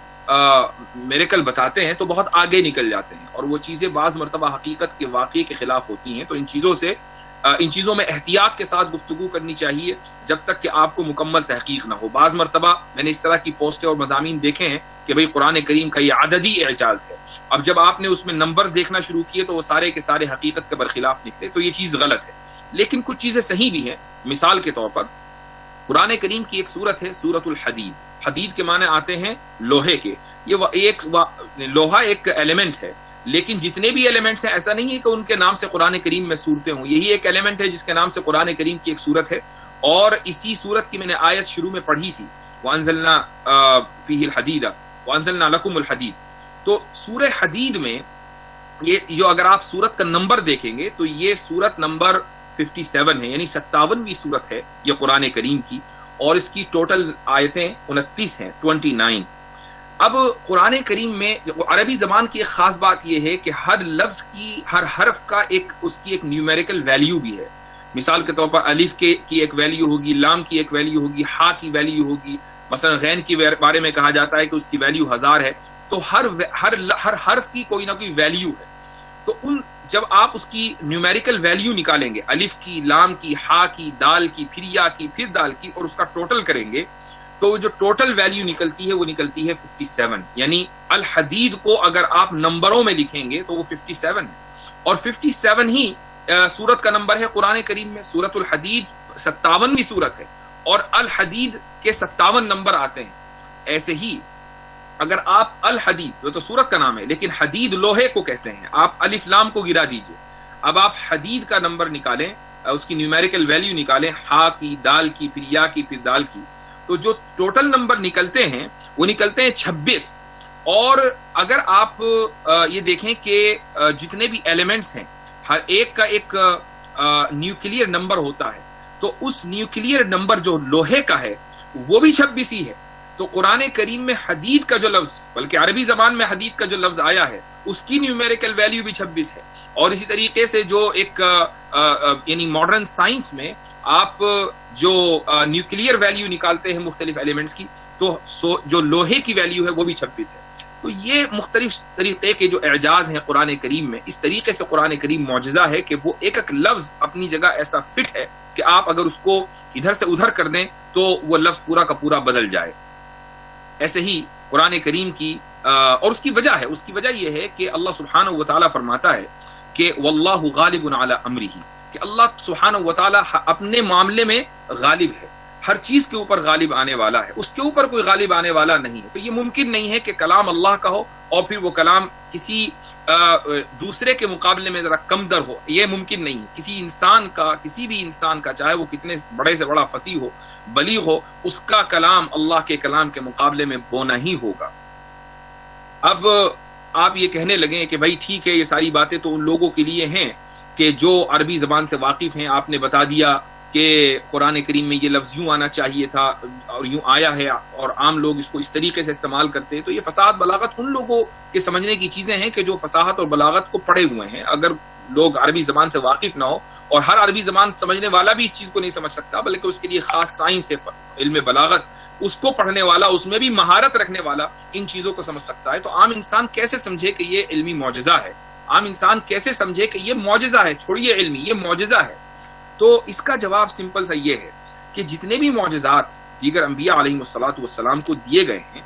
میریکل بتاتے ہیں تو بہت آگے نکل جاتے ہیں اور وہ چیزیں بعض مرتبہ حقیقت کے واقعے کے خلاف ہوتی ہیں. تو ان چیزوں میں احتیاط کے ساتھ گفتگو کرنی چاہیے جب تک کہ آپ کو مکمل تحقیق نہ ہو. بعض مرتبہ میں نے اس طرح کی پوسٹیں اور مضامین دیکھے ہیں کہ بھئی قرآن کریم کا یہ عددی اعجاز ہے, اب جب آپ نے اس میں نمبرز دیکھنا شروع کیے تو وہ سارے کے سارے حقیقت کے برخلاف نکلے, تو یہ چیز غلط ہے. لیکن کچھ چیزیں صحیح بھی ہیں. مثال کے طور پر قرآن کریم کی ایک سورت ہے سورت الحدید. حدید کے معنی آتے ہیں لوہے کے. یہ لوہا ایک ایلیمنٹ ہے, لیکن جتنے بھی ایلیمنٹس ہیں ایسا نہیں ہے کہ ان کے نام سے قرآن کریم میں صورتیں ہوں. یہی ایک ایلیمنٹ ہے جس کے نام سے قرآن کریم کی ایک سورت ہے, اور اسی سورت کی میں نے آیت شروع میں پڑھی تھی, وَأَنزَلْنَا فِيهِ الْحَدِيدَ وَأَنزَلْنَا لَكُمُ الْحَدِيدَ. تو سورہ حدید میں یہ جو اگر آپ سورت کا نمبر دیکھیں گے تو یہ سورت نمبر 57 ہے, یعنی 57ویں سورت ہے یہ قرآن کریم کی, اور اس کی ٹوٹل آیتیں 29 ہیں, 29. اب قرآن کریم میں عربی زبان کی ایک خاص بات یہ ہے کہ ہر لفظ کی, ہر حرف کا اس کی ایک نیومیریکل ویلیو بھی ہے. مثال کے طور پر الف کی ایک ویلیو ہوگی, لام کی ایک ویلیو ہوگی, ہا کی ویلیو ہوگی. مثلا غین کے بارے میں کہا جاتا ہے کہ اس کی ویلیو 1000 ہے. تو ہر حرف کی کوئی نہ کوئی ویلیو ہے. تو جب آپ اس کی نیومیریکل ویلیو نکالیں گے, الف کی, لام کی, ہا کی, دال کی, پھر یا کی, پھر دال کی, اور اس کا ٹوٹل کریں گے تو جو ٹوٹل ویلیو نکلتی ہے وہ نکلتی ہے 57. یعنی الحدید کو اگر آپ نمبروں میں لکھیں گے تو وہ 57 ہے, اور 57 ہی سورت کا نمبر ہے قرآن کریم میں. سورت الحدید 57ویں سورت ہے اور الحدید کے 57 نمبر آتے ہیں. ایسے ہی اگر آپ الحدید, وہ تو سورت کا نام ہے لیکن حدید لوہے کو کہتے ہیں, آپ الف لام کو گرا دیجئے, اب آپ حدید کا نمبر نکالیں, اس کی نیومیریکل ویلیو نکالیں, ہا کی, دال کی, پھر یا کی, پھر دال کی, تو جو ٹوٹل نمبر نکلتے ہیں وہ نکلتے ہیں 26. اور اگر آپ یہ دیکھیں کہ جتنے بھی ایلیمنٹس ہیں ہر ایک کا ایک نیوکلیئر نمبر ہوتا ہے, تو اس نیوکلیئر نمبر جو لوہے کا ہے وہ بھی 26 ہی ہے. تو قرآن کریم میں حدید کا جو لفظ, بلکہ عربی زبان میں حدید کا جو لفظ آیا ہے اس کی نیومیریکل ویلیو بھی 26 ہے. اور اسی طریقے سے جو ایک یعنی ماڈرن سائنس میں آپ جو نیوکلیئر ویلیو نکالتے ہیں مختلف ایلیمنٹس کی, تو جو لوہے کی ویلیو ہے وہ بھی 26 ہے. تو یہ مختلف طریقے کے جو اعجاز ہیں قرآن کریم میں, اس طریقے سے قرآن کریم معجزہ ہے کہ وہ ایک ایک لفظ اپنی جگہ ایسا فٹ ہے کہ آپ اگر اس کو ادھر سے ادھر کر دیں تو وہ لفظ پورا کا پورا بدل جائے. ایسے ہی قرآن کریم کی اور اس کی وجہ یہ ہے کہ اللہ سبحانہ و تعالیٰ فرماتا ہے کہ واللہ غالب علی امرہ, کہ اللہ سبحانہ و تعالیٰ اپنے معاملے میں غالب ہے, ہر چیز کے اوپر غالب آنے والا ہے, اس کے اوپر کوئی غالب آنے والا نہیں ہے. تو یہ ممکن نہیں ہے کہ کلام اللہ کا ہو اور پھر وہ کلام کسی دوسرے کے مقابلے میں ذرا کم در ہو, یہ ممکن نہیں ہے. کسی بھی انسان کا چاہے وہ کتنے بڑے سے بڑا فصیح ہو, بلیغ ہو, اس کا کلام اللہ کے کلام کے مقابلے میں بونا ہی ہوگا. اب آپ یہ کہنے لگے کہ بھائی ٹھیک ہے, یہ ساری باتیں تو ان لوگوں کے لیے ہیں کہ جو عربی زبان سے واقف ہیں. آپ نے بتا دیا کہ قرآن کریم میں یہ لفظ یوں آنا چاہیے تھا اور یوں آیا ہے, اور عام لوگ اس کو اس طریقے سے استعمال کرتے ہیں. تو یہ فصاحت بلاغت ان لوگوں کے سمجھنے کی چیزیں ہیں کہ جو فصاحت اور بلاغت کو پڑھے ہوئے ہیں. اگر لوگ عربی زبان سے واقف نہ ہو, اور ہر عربی زبان سمجھنے والا بھی اس چیز کو نہیں سمجھ سکتا, بلکہ اس کے لیے خاص سائنس ہے علم بلاغت, اس کو پڑھنے والا, اس میں بھی مہارت رکھنے والا ان چیزوں کو سمجھ سکتا ہے. تو عام انسان کیسے سمجھے کہ یہ علمی معجزہ ہے, عام انسان کیسے سمجھے کہ یہ معجزہ ہے, چھوڑیے علمی, یہ معجزہ ہے. تو اس کا جواب سمپل سا یہ ہے کہ جتنے بھی معجزات دیگر انبیاء علیہ الصلوۃ والسلام کو دیے گئے ہیں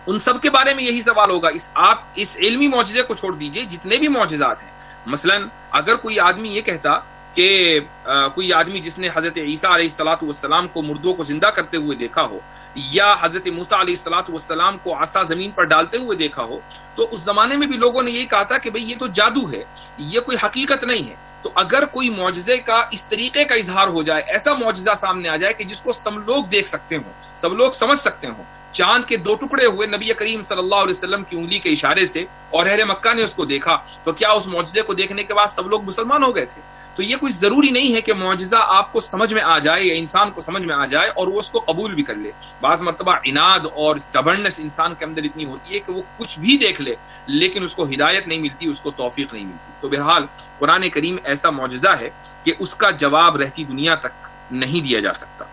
ان سب کے بارے میں یہی سوال ہوگا. آپ اس علمی معجزے کو چھوڑ دیجئے, جتنے بھی معجزات ہیں, مثلا اگر کوئی آدمی یہ کہتا کہ کوئی آدمی جس نے حضرت عیسیٰ علیہ الصلوۃ والسلام کو مردوں کو زندہ کرتے ہوئے دیکھا ہو یا حضرت موسیٰ علیہ الصلوۃ والسلام کو عصا زمین پر ڈالتے ہوئے دیکھا ہو، تو اس زمانے میں بھی لوگوں نے یہی کہا تھا کہ بھئی یہ تو جادو ہے، یہ کوئی حقیقت نہیں ہے۔ تو اگر کوئی معجزے کا اس طریقے کا اظہار ہو جائے، ایسا معجزہ سامنے آ جائے کہ جس کو سب لوگ دیکھ سکتے ہوں، سب لوگ سمجھ سکتے ہوں، چاند کے 2 ٹکڑے ہوئے نبی کریم صلی اللہ علیہ وسلم کی انگلی کے اشارے سے اور اہل مکہ نے اس کو دیکھا، تو کیا اس معجزے کو دیکھنے کے بعد سب لوگ مسلمان ہو گئے تھے؟ تو یہ کوئی ضروری نہیں ہے کہ معجزہ آپ کو سمجھ میں آ جائے یا انسان کو سمجھ میں آ جائے اور وہ اس کو قبول بھی کر لے۔ بعض مرتبہ عناد اور اسٹبرنس انسان کے اندر اتنی ہوتی ہے کہ وہ کچھ بھی دیکھ لے لیکن اس کو ہدایت نہیں ملتی، اس کو توفیق نہیں ملتی۔ تو بہرحال قرآن کریم ایسا معجزہ ہے کہ اس کا جواب رہتی دنیا تک نہیں دیا جا سکتا۔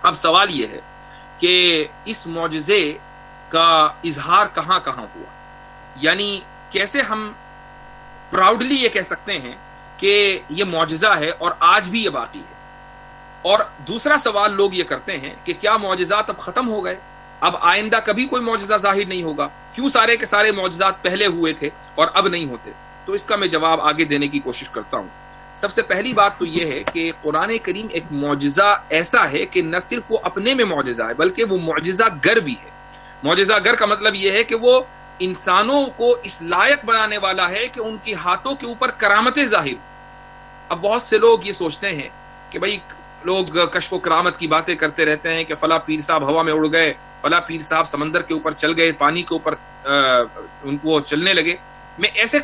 اب سوال یہ ہے کہ اس معجزے کا اظہار کہاں کہاں ہوا، یعنی کیسے ہم پراؤڈلی یہ کہہ سکتے ہیں کہ یہ معجزہ ہے اور آج بھی یہ باقی ہے۔ اور دوسرا سوال لوگ یہ کرتے ہیں کہ کیا معجزات اب ختم ہو گئے، اب آئندہ کبھی کوئی معجزہ ظاہر نہیں ہوگا، کیوں سارے کے سارے معجزات پہلے ہوئے تھے اور اب نہیں ہوتے؟ تو اس کا میں جواب آگے دینے کی کوشش کرتا ہوں۔ سب سے پہلی بات تو یہ ہے کہ قرآن کریم ایک معجزہ ایسا ہے کہ نہ صرف وہ اپنے میں معجزہ ہے بلکہ وہ معجزہ گر بھی ہے۔ معجزہ گر کا مطلب یہ ہے کہ وہ انسانوں کو اس لائق بنانے والا ہے کہ ان کے ہاتھوں کے اوپر کرامتیں ظاہر۔ اب بہت سے لوگ یہ سوچتے ہیں کہ بھئی لوگ کشف و کرامت کی باتیں کرتے رہتے ہیں کہ فلاں پیر صاحب ہوا میں اڑ گئے، فلاں پیر صاحب سمندر کے اوپر چل گئے، پانی کے اوپر وہ چلنے لگے۔ میں ایسے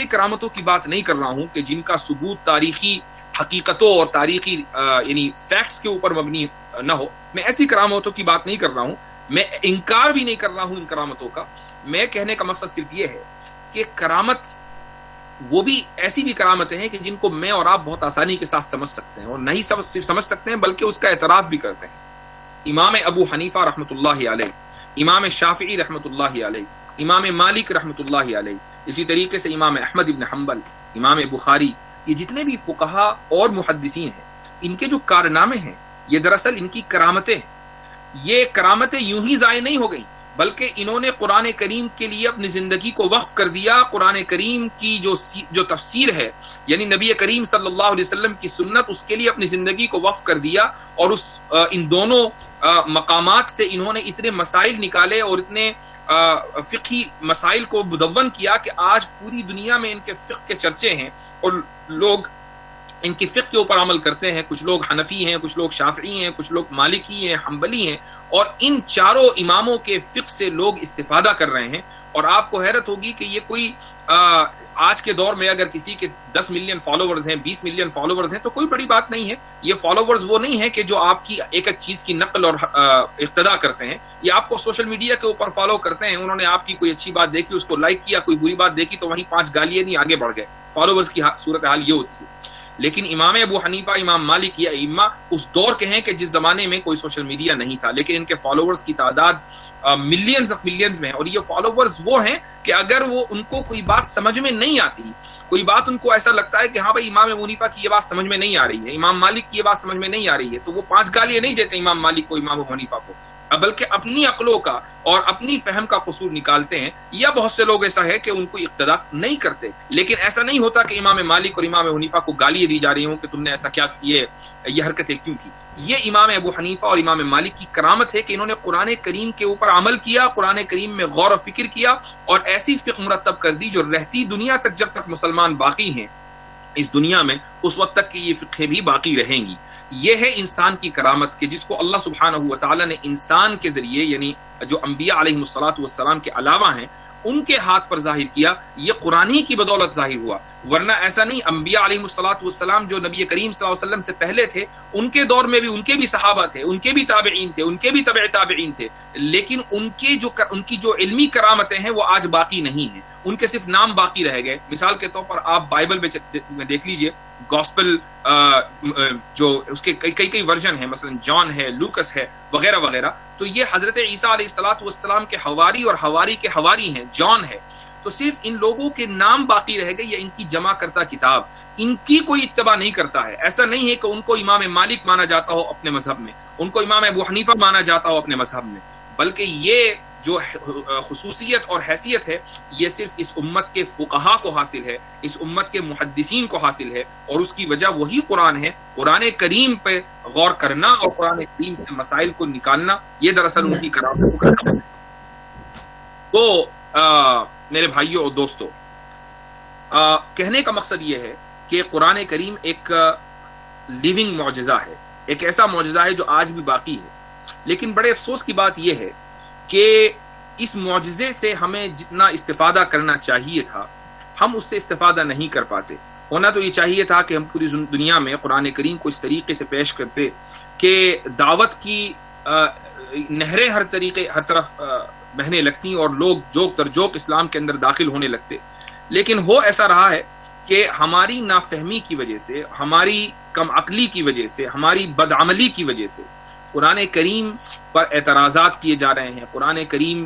کرامتوں کی بات نہیں کر رہا ہوں کہ جن کا ثبوت تاریخی حقیقتوں اور تاریخی یعنی فیکٹس کے اوپر مبنی نہ ہو۔ میں ایسی کرامتوں کی بات نہیں کر رہا ہوں، میں انکار بھی نہیں کر رہا ہوں ان کرامتوں کا۔ میں کہنے کا مقصد صرف یہ ہے کہ کرامت وہ بھی ایسی بھی کرامتیں ہیں کہ جن کو میں اور آپ بہت آسانی کے ساتھ سمجھ سکتے ہیں، اور نہیں صرف سمجھ سکتے ہیں بلکہ اس کا اعتراف بھی کرتے ہیں۔ امام ابو حنیفہ رحمۃ اللہ علیہ، امام شافعی رحمۃ اللہ علیہ، امام مالک رحمۃ اللہ علیہ، اسی طریقے سے امام احمد ابن حنبل، امام بخاری، یہ جتنے بھی فقہا اور محدثین ہیں، ان کے جو کارنامے ہیں یہ دراصل ان کی کرامتیں ہیں۔ یہ کرامتیں یوں ہی ضائع نہیں ہو گئیں بلکہ انہوں نے قرآن کریم کے لیے اپنی زندگی کو وقف کر دیا۔ قرآن کریم کی جو تفسیر ہے، یعنی نبی کریم صلی اللہ علیہ وسلم کی سنت، اس کے لیے اپنی زندگی کو وقف کر دیا، اور ان دونوں مقامات سے انہوں نے اتنے مسائل نکالے اور اتنے فقہی مسائل کو مدون کیا کہ آج پوری دنیا میں ان کے فقہ کے چرچے ہیں اور لوگ ان کی فقہ کے اوپر عمل کرتے ہیں۔ کچھ لوگ حنفی ہیں، کچھ لوگ شافعی ہیں، کچھ لوگ مالکی ہیں، حنبلی ہیں، اور ان چاروں اماموں کے فقہ سے لوگ استفادہ کر رہے ہیں۔ اور آپ کو حیرت ہوگی کہ یہ کوئی آج کے دور میں اگر کسی کے 10 ملین فالوورز ہیں، 20 ملین فالوورز ہیں تو کوئی بڑی بات نہیں ہے۔ یہ فالوورز وہ نہیں ہے کہ جو آپ کی ایک ایک چیز کی نقل اور اقتدا کرتے ہیں، یہ آپ کو سوشل میڈیا کے اوپر فالو کرتے ہیں۔ انہوں نے آپ کی کوئی اچھی بات دیکھی، اس کو لائک کیا، کوئی بری بات دیکھی تو وہیں 5 گالیاں نہیں آگے بڑھ گئے۔ فالوورز کی صورتحال یہ ہوتی ہے۔ لیکن امام ابو حنیفہ، امام مالک یا ائمہ اس دور کے ہیں کہ جس زمانے میں کوئی سوشل میڈیا نہیں تھا، لیکن ان کے فالوورز کی تعداد ملینز آف ملینز میں ہے۔ اور یہ فالوورز وہ ہیں کہ اگر وہ ان کو کوئی بات سمجھ میں نہیں آتی، کوئی بات ان کو ایسا لگتا ہے کہ ہاں بھائی امام ابو حنیفہ کی یہ بات سمجھ میں نہیں آ رہی ہے، امام مالک کی یہ بات سمجھ میں نہیں آ رہی ہے، تو وہ 5 گالیاں نہیں دیتے امام مالک کو، امام ابو حنیفہ کو، بلکہ اپنی عقلوں کا اور اپنی فہم کا قصور نکالتے ہیں۔ یا بہت سے لوگ ایسا ہے کہ ان کو اقتدا نہیں کرتے، لیکن ایسا نہیں ہوتا کہ امام مالک اور امام حنیفہ کو گالیاں دی جا رہی ہوں کہ تم نے ایسا کیا، یہ حرکتیں کیوں کی۔ یہ امام ابو حنیفہ اور امام مالک کی کرامت ہے کہ انہوں نے قرآن کریم کے اوپر عمل کیا، قرآن کریم میں غور و فکر کیا اور ایسی فقہ مرتب کر دی جو رہتی دنیا تک، جب تک مسلمان باقی ہیں اس دنیا میں، اس وقت تک کہ یہ فقہ بھی باقی رہیں گی۔ یہ ہے انسان کی کرامت کہ جس کو اللہ سبحانہ و تعالیٰ نے انسان کے ذریعے، یعنی جو انبیاء علیہ الصلوۃ والسلام کے علاوہ ہیں، ان کے ہاتھ پر ظاہر کیا۔ یہ قرآن ہی کی بدولت ظاہر ہوا، ورنہ ایسا نہیں۔ انبیاء علیہ الصلوۃ والسلام جو نبی کریم صلی اللہ علیہ وسلم سے پہلے تھے، ان کے دور میں بھی ان کے بھی صحابہ تھے، ان کے بھی تابعین تھے، ان کے بھی تبع تابعین تھے، لیکن ان کی جو علمی کرامتیں ہیں وہ آج باقی نہیں ہیں، ان کے صرف نام باقی رہ گئے۔ مثال کے طور پر آپ بائبل میں دیکھ لیجئے، گاسپل جو اس کے کئی ورژن ہیں، مثلا جان ہے، لوکس ہے، وغیرہ وغیرہ، تو یہ حضرت عیسیٰ علیہ الصلوۃ والسلام کے حواری اور حواری کے حواری ہیں، جان ہے۔ تو صرف ان لوگوں کے نام باقی رہ گئے یا ان کی جمع کرتا کتاب، ان کی کوئی اتباع نہیں کرتا ہے۔ ایسا نہیں ہے کہ ان کو امام مالک مانا جاتا ہو اپنے مذہب میں، ان کو امام ابو حنیفہ مانا جاتا ہو اپنے مذہب میں، بلکہ یہ جو خصوصیت اور حیثیت ہے یہ صرف اس امت کے فقہا کو حاصل ہے، اس امت کے محدثین کو حاصل ہے، اور اس کی وجہ وہی قرآن ہے۔ قرآن کریم پہ غور کرنا اور قرآن کریم سے مسائل کو نکالنا، یہ دراصل ان کی کرامتوں کا سبب ہے۔ تو میرے بھائیوں اور دوستو، کہنے کا مقصد یہ ہے کہ قرآن کریم ایک لیونگ معجزہ ہے، ایک ایسا معجزہ ہے جو آج بھی باقی ہے، لیکن بڑے افسوس کی بات یہ ہے کہ اس معجزے سے ہمیں جتنا استفادہ کرنا چاہیے تھا ہم اس سے استفادہ نہیں کر پاتے۔ ہونا تو یہ چاہیے تھا کہ ہم پوری دنیا میں قرآن کریم کو اس طریقے سے پیش کرتے کہ دعوت کی نہریں ہر طرف بہنے لگتی اور لوگ جوک در جوک اسلام کے اندر داخل ہونے لگتے، لیکن ہو ایسا رہا ہے کہ ہماری نافہمی کی وجہ سے، ہماری کم عقلی کی وجہ سے، ہماری بدعملی کی وجہ سے قرآن کریم پر اعتراضات کیے جا رہے ہیں، قرآن کریم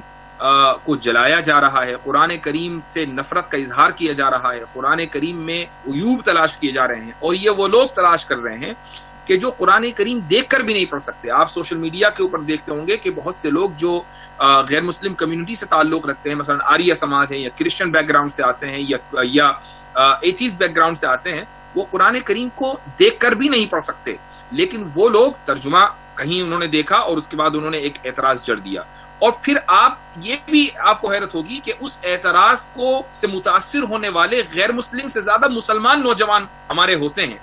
کو جلایا جا رہا ہے، قرآن کریم سے نفرت کا اظہار کیا جا رہا ہے، قرآن کریم میں عیوب تلاش کیے جا رہے ہیں، اور یہ وہ لوگ تلاش کر رہے ہیں کہ جو قرآن کریم دیکھ کر بھی نہیں پڑھ سکتے۔ آپ سوشل میڈیا کے اوپر دیکھتے ہوں گے کہ بہت سے لوگ جو غیر مسلم کمیونٹی سے تعلق رکھتے ہیں، مثلا آریہ سماج ہے یا کرسچن بیک گراؤنڈ سے آتے ہیں یا ایتھیسٹ بیک گراؤنڈ سے آتے ہیں، وہ قرآن کریم کو دیکھ کر بھی نہیں پڑھ سکتے، لیکن وہ لوگ ترجمہ کہیں انہوں نے دیکھا اور اس کے بعد انہوں نے ایک اعتراض جڑ دیا، اور پھر یہ بھی آپ کو حیرت ہوگی کہ اس اعتراض سے متاثر ہونے والے غیر مسلم سے زیادہ مسلمان نوجوان ہمارے ہوتے ہیں۔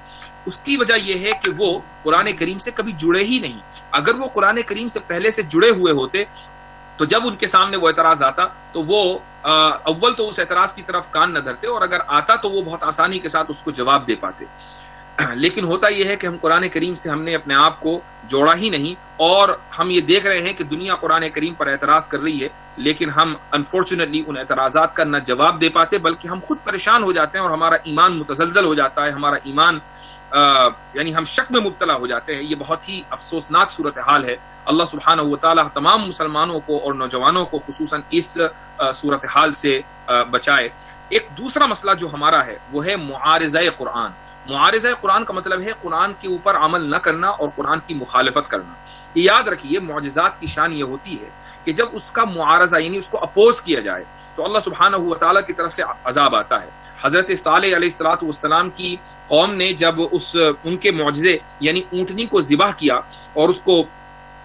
اس کی وجہ یہ ہے کہ وہ قرآن کریم سے کبھی جڑے ہی نہیں۔ اگر وہ قرآن کریم سے پہلے سے جڑے ہوئے ہوتے تو جب ان کے سامنے وہ اعتراض آتا تو وہ اول تو اس اعتراض کی طرف کان نہ دھرتے، اور اگر آتا تو وہ بہت آسانی کے ساتھ اس کو جواب دے پاتے۔ لیکن ہوتا یہ ہے کہ ہم قرآن کریم سے ہم نے اپنے آپ کو جوڑا ہی نہیں، اور ہم یہ دیکھ رہے ہیں کہ دنیا قرآن کریم پر اعتراض کر رہی ہے، لیکن ہم انفارچونیٹلی ان اعتراضات کا نہ جواب دے پاتے بلکہ ہم خود پریشان ہو جاتے ہیں اور ہمارا ایمان متزلزل ہو جاتا ہے، ہمارا ایمان یعنی ہم شک میں مبتلا ہو جاتے ہیں۔ یہ بہت ہی افسوسناک صورتحال ہے۔ اللہ سبحانہ و تعالی تمام مسلمانوں کو اور نوجوانوں کو خصوصاً اس صورتحال سے بچائے۔ ایک دوسرا مسئلہ جو ہمارا ہے وہ ہے معارضہ قرآن۔ معارضہ قرآن کا مطلب ہے قرآن کے اوپر عمل نہ کرنا اور قرآن کی مخالفت کرنا۔ یہ یاد رکھیے، معجزات کی شان یہ ہوتی ہے کہ جب اس کا معارضہ یعنی اس کو اپوز کیا جائے تو اللہ سبحانہ و تعالیٰ کی طرف سے عذاب آتا ہے۔ حضرت صالح علیہ الصلوۃ والسلام کی قوم نے جب ان کے معجزے یعنی اونٹنی کو ذبح کیا اور اس کو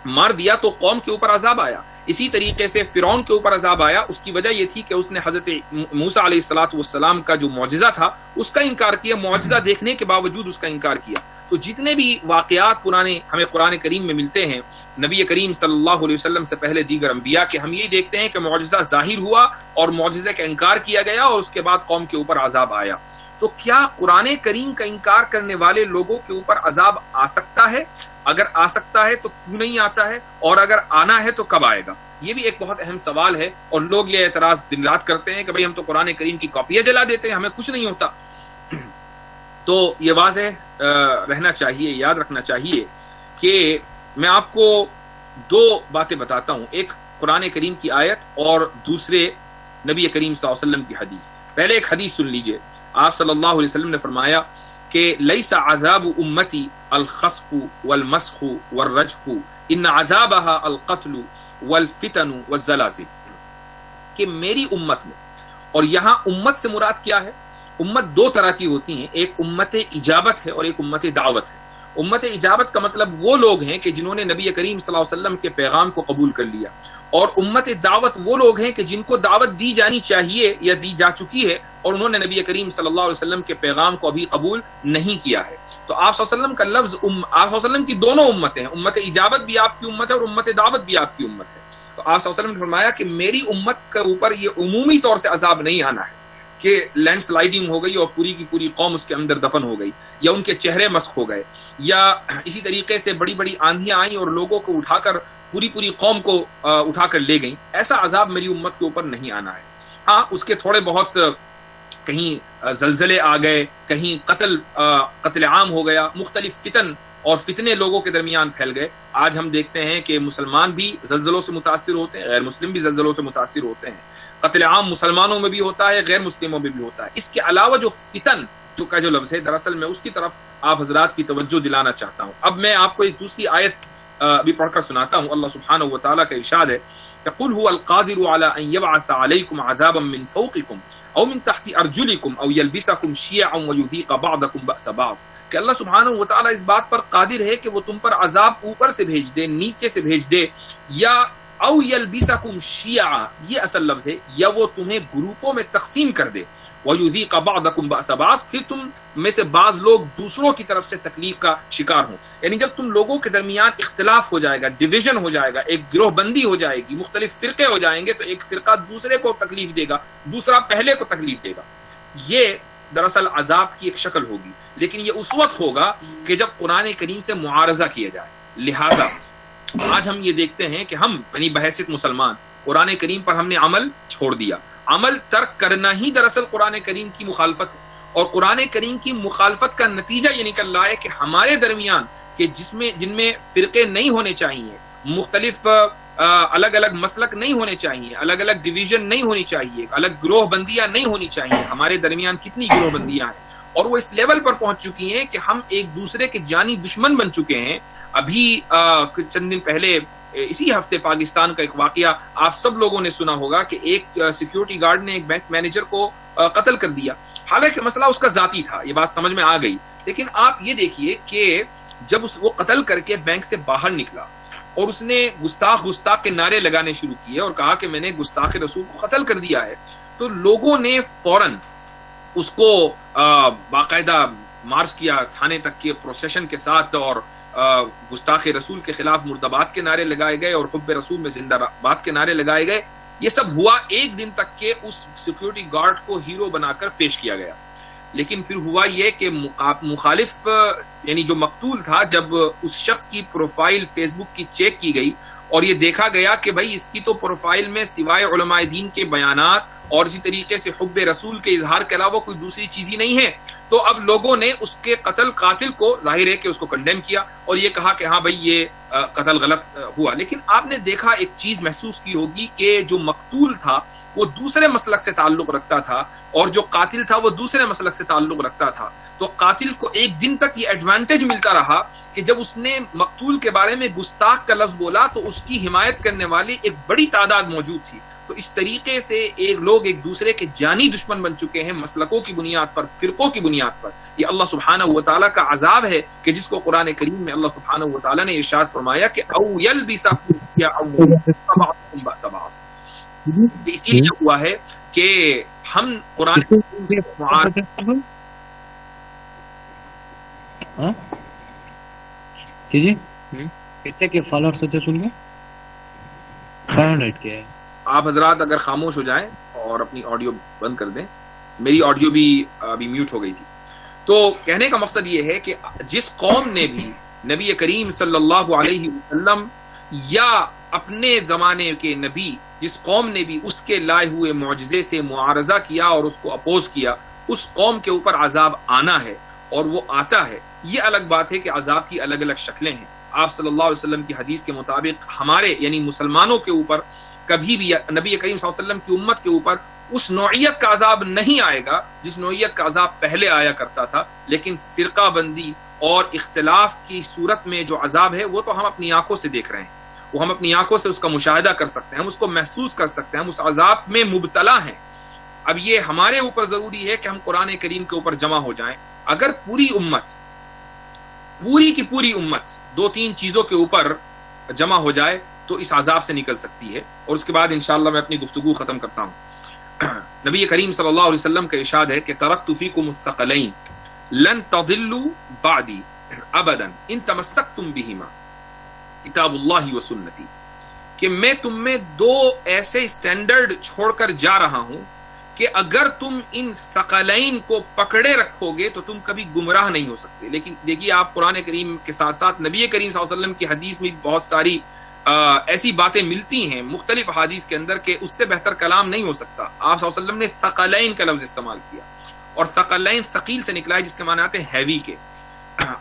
مار دیا تو قوم کے اوپر عذاب آیا۔ اسی طریقے سے فرعون کے اوپر عذاب آیا۔ اس کی وجہ یہ تھی کہ اس نے حضرت موسیٰ علیہ الصلوۃ والسلام کا جو معجزہ تھا اس کا انکار کیا، معجزہ دیکھنے کے باوجود اس کا انکار کیا۔ تو جتنے بھی واقعات پرانے ہمیں قرآن کریم میں ملتے ہیں نبی کریم صلی اللہ علیہ وسلم سے پہلے دیگر انبیاء کے، ہم یہ دیکھتے ہیں کہ معجزہ ظاہر ہوا اور معجزے کا انکار کیا گیا اور اس کے بعد قوم کے اوپر عذاب آیا۔ تو کیا قرآن کریم کا انکار کرنے والے لوگوں کے اوپر عذاب آ سکتا ہے؟ اگر آ سکتا ہے تو کیوں نہیں آتا ہے، اور اگر آنا ہے تو کب آئے گا؟ یہ بھی ایک بہت اہم سوال ہے، اور لوگ یہ اعتراض دن رات کرتے ہیں کہ بھئی ہم تو قرآن کریم کی کاپیاں جلا دیتے ہیں، ہمیں کچھ نہیں ہوتا۔ تو یہ واضح رہنا چاہیے، یاد رکھنا چاہیے کہ میں آپ کو دو باتیں بتاتا ہوں، ایک قرآن کریم کی آیت اور دوسرے نبی کریم صلی اللہ علیہ وسلم کی حدیث۔ پہلے ایک حدیث سن لیجئے۔ آپ صلی اللہ علیہ وسلم نے فرمایا کہ لیس عذاب امتی الخسف والمسخ والرجف ان عذابها القتل والفتن والزلازل، کہ میری امت میں، اور یہاں امت سے مراد کیا ہے؟ امت دو طرح کی ہوتی ہیں، ایک امت اجابت ہے اور ایک امت دعوت ہے۔ امت اجابت کا مطلب وہ لوگ ہیں کہ جنہوں نے نبی کریم صلی اللہ علیہ وسلم کے پیغام کو قبول کر لیا، اور امت دعوت وہ لوگ ہیں کہ جن کو دعوت دی جانی چاہیے یا دی جا چکی ہے اور انہوں نے نبی کریم صلی اللہ علیہ وسلم کے پیغام کو ابھی قبول نہیں کیا ہے۔ تو آپ صلی اللہ علیہ وسلم کا لفظ آپ صلی اللہ علیہ وسلم کی دونوں امتیں ہیں، امت اجابت بھی آپ کی امت ہے اور امت دعوت بھی آپ کی امت ہے۔ تو آپ صلی اللہ علیہ وسلم نے فرمایا کہ میری امت کے اوپر یہ عمومی طور سے عذاب نہیں آنا ہے کہ لینڈ سلائیڈنگ ہو گئی اور پوری کی پوری قوم اس کے اندر دفن ہو گئی، یا ان کے چہرے مسخ ہو گئے، یا اسی طریقے سے بڑی بڑی آندھیاں آئیں اور لوگوں کو اٹھا کر پوری قوم کو اٹھا کر لے گئیں۔ ایسا عذاب میری امت کے اوپر نہیں آنا ہے۔ ہاں، اس کے تھوڑے بہت کہیں زلزلے آ گئے، کہیں قتل عام ہو گیا، مختلف فتن اور فتنے لوگوں کے درمیان پھیل گئے۔ آج ہم دیکھتے ہیں کہ مسلمان بھی زلزلوں سے متاثر ہوتے ہیں، غیر مسلم بھی زلزلوں سے متاثر ہوتے ہیں۔ قتل عام مسلمانوں میں بھی ہوتا ہے، غیر مسلموں میں بھی ہوتا ہے۔ اس کے علاوہ جو فتن کا جو لفظ ہے، دراصل میں اس کی طرف آپ حضرات کی توجہ دلانا چاہتا ہوں۔ اب میں آپ کو ایک دوسری آیت بھی پڑھ کر سناتا ہوں۔ اللہ سبحانہ و تعالیٰ کا ارشاد ہے قل هو القادر على ان يبعث عليكم عذابا من فوقكم او من تحت ارجلكم او يلبسكم شيعا ويذيق بعضكم باس بعض، کہ اللہ سبحانہ و تعالیٰ اس بات پر قادر ہے کہ وہ تم پر عذاب اوپر سے بھیج دے، نیچے سے بھیج دے، یا او یلبسکم شیعا، یہ اصل لفظ ہے، یا وہ تمہیں گروپوں میں تقسیم کر دے، وَيُذِيقَ بَعْضَكُمْ بَأْسَ بَعْضٍ، پھر تم میں سے بعض لوگ دوسروں کی طرف سے تکلیف کا شکار ہوں۔ یعنی جب تم لوگوں کے درمیان اختلاف ہو جائے گا، ڈویژن ہو جائے گا، ایک گروہ بندی ہو جائے گی، مختلف فرقے ہو جائیں گے، تو ایک فرقہ دوسرے کو تکلیف دے گا، دوسرا پہلے کو تکلیف دے گا۔ یہ دراصل عذاب کی ایک شکل ہوگی، لیکن یہ اس وقت ہوگا کہ جب قرآن کریم سے معارضہ کیا جائے۔ لہذا آج ہم یہ دیکھتے ہیں کہ ہم یعنی بحیثیت مسلمان قرآن کریم پر ہم نے عمل چھوڑ دیا۔ عمل ترک کرنا ہی دراصل قرآن کریم کی مخالفت ہے، اور قرآن کریم کی مخالفت کا نتیجہ یہ نکل رہا ہے کہ ہمارے درمیان کہ جن میں فرقے نہیں ہونے چاہیے، مختلف الگ الگ مسلک نہیں ہونے چاہیے، الگ الگ ڈویژن نہیں ہونی چاہیے، الگ گروہ بندیاں نہیں ہونی چاہیے، ہمارے درمیان کتنی گروہ بندیاں ہیں، اور وہ اس لیول پر پہنچ چکی ہیں کہ ہم ایک دوسرے کے جانی دشمن بن چکے ہیں۔ ابھی چند دن پہلے اسی ہفتے پاکستان کا ایک واقعہ آپ سب لوگوں نے سنا ہوگا کہ ایک سیکیورٹی گارڈ نے ایک بینک مینیجر کو قتل کر دیا، حالانکہ مسئلہ اس کا ذاتی تھا، یہ بات سمجھ میں آ گئی، لیکن آپ یہ دیکھیے کہ جب وہ قتل کر کے بینک سے باہر نکلا اور اس نے گستاخ کے نعرے لگانے شروع کیے اور کہا کہ میں نے گستاخ رسول کو قتل کر دیا ہے، تو لوگوں نے فوراً اس کو باقاعدہ مارچ کیا تھانے تک کے پروسیشن کے ساتھ، اور گستاخ رسول کے خلاف مردبات کے نعرے لگائے گئے اور حب رسول میں زندہ باد کے نعرے لگائے گئے۔ یہ سب ہوا ایک دن تک کہ اس سیکیورٹی گارڈ کو ہیرو بنا کر پیش کیا گیا، لیکن پھر ہوا یہ کہ مخالف یعنی جو مقتول تھا، جب اس شخص کی پروفائل فیس بک کی چیک کی گئی اور یہ دیکھا گیا کہ بھائی اس کی تو پروفائل میں سوائے علماء دین کے بیانات اور اسی طریقے سے حب رسول کے اظہار کے علاوہ کوئی دوسری چیز ہی نہیں ہے، تو اب لوگوں نے اس کے قاتل کو ظاہر ہے کہ اس کو کنڈیم کیا اور یہ کہا کہ ہاں بھائی یہ قتل غلط ہوا۔ لیکن آپ نے دیکھا ایک چیز محسوس کی ہوگی کہ جو مقتول تھا وہ دوسرے مسلک سے تعلق رکھتا تھا اور جو قاتل تھا وہ دوسرے مسلک سے تعلق رکھتا تھا، تو قاتل کو ایک دن تک یہ ایڈوانٹیج ملتا رہا کہ جب اس نے مقتول کے بارے میں گستاخ کا لفظ بولا تو اس کی حمایت کرنے والی ایک بڑی تعداد موجود تھی۔ تو اس طریقے سے لوگ ایک دوسرے کے جانی دشمن بن چکے ہیں، مسلکوں کی بنیاد پر، فرقوں کی بنیاد پر۔ یہ اللہ سبحانہ و تعالیٰ کا عذاب ہے کہ جس کو قرآن کریم میں اللہ سبحانہ و تعالیٰ نے ارشاد فرمایا کہ او یلبسکم شیعا، اسی لیے ہوا ہے کہ ہم قرآن جی کتنے کے فالوورز ہوتے سن گے 500 کے ہے۔ آپ حضرات اگر خاموش ہو جائیں اور اپنی آڈیو بند کر دیں، میری آڈیو بھی ابھی میوٹ ہو گئی تھی۔ تو کہنے کا مقصد یہ ہے کہ جس قوم نے بھی نبی کریم صلی اللہ علیہ وسلم یا اپنے زمانے کے نبی، جس قوم نے بھی اس کے لائے ہوئے معجزے سے معارضہ کیا اور اس کو اپوز کیا، اس قوم کے اوپر عذاب آنا ہے اور وہ آتا ہے۔ یہ الگ بات ہے کہ عذاب کی الگ الگ شکلیں ہیں۔ آپ صلی اللہ علیہ وسلم کی حدیث کے مطابق ہمارے یعنی مسلمانوں کے اوپر کبھی بھی نبی کریم صلی اللہ علیہ وسلم کی امت کے اوپر اس نوعیت کا عذاب نہیں آئے گا جس نوعیت کا عذاب پہلے آیا کرتا تھا، لیکن فرقہ بندی اور اختلاف کی صورت میں جو عذاب ہے وہ تو ہم اپنی آنکھوں سے دیکھ رہے ہیں، وہ ہم اپنی آنکھوں سے اس کا مشاہدہ کر سکتے ہیں، ہم اس کو محسوس کر سکتے ہیں، ہم اس عذاب میں مبتلا ہیں۔ اب یہ ہمارے اوپر ضروری ہے کہ ہم قرآن کریم کے اوپر جمع ہو جائیں۔ اگر پوری کی پوری امت 2-3 چیزوں کے اوپر جمع ہو جائے تو اس عذاب سے نکل سکتی ہے، اور اس کے بعد انشاءاللہ میں اپنی گفتگو ختم کرتا ہوں۔ نبی کریم صلی اللہ علیہ وسلم کا ارشاد ہے کہ ترکت فیکم الثقلین لن تضلوا بعدی ابدا ان تمسکتم بہما کتاب اللہ و سنتی، کہ میں تم میں 2 ایسے اسٹینڈرڈ چھوڑ کر جا رہا ہوں کہ اگر تم ان ثقلین کو پکڑے رکھو گے تو تم کبھی گمراہ نہیں ہو سکتے۔ لیکن دیکھیے آپ قرآن کریم کے ساتھ ساتھ نبی کریم صلی اللہ علیہ وسلم کی حدیث میں بہت ساری ایسی باتیں ملتی ہیں مختلف حدیث کے اندر کہ اس سے بہتر کلام نہیں ہو سکتا۔ آپ صلی اللہ علیہ وسلم نے ثقلین کا لفظ استعمال کیا، اور ثقلین ثقیل سے نکلا ہے جس کے معنی آتے ہیں ہیوی کے۔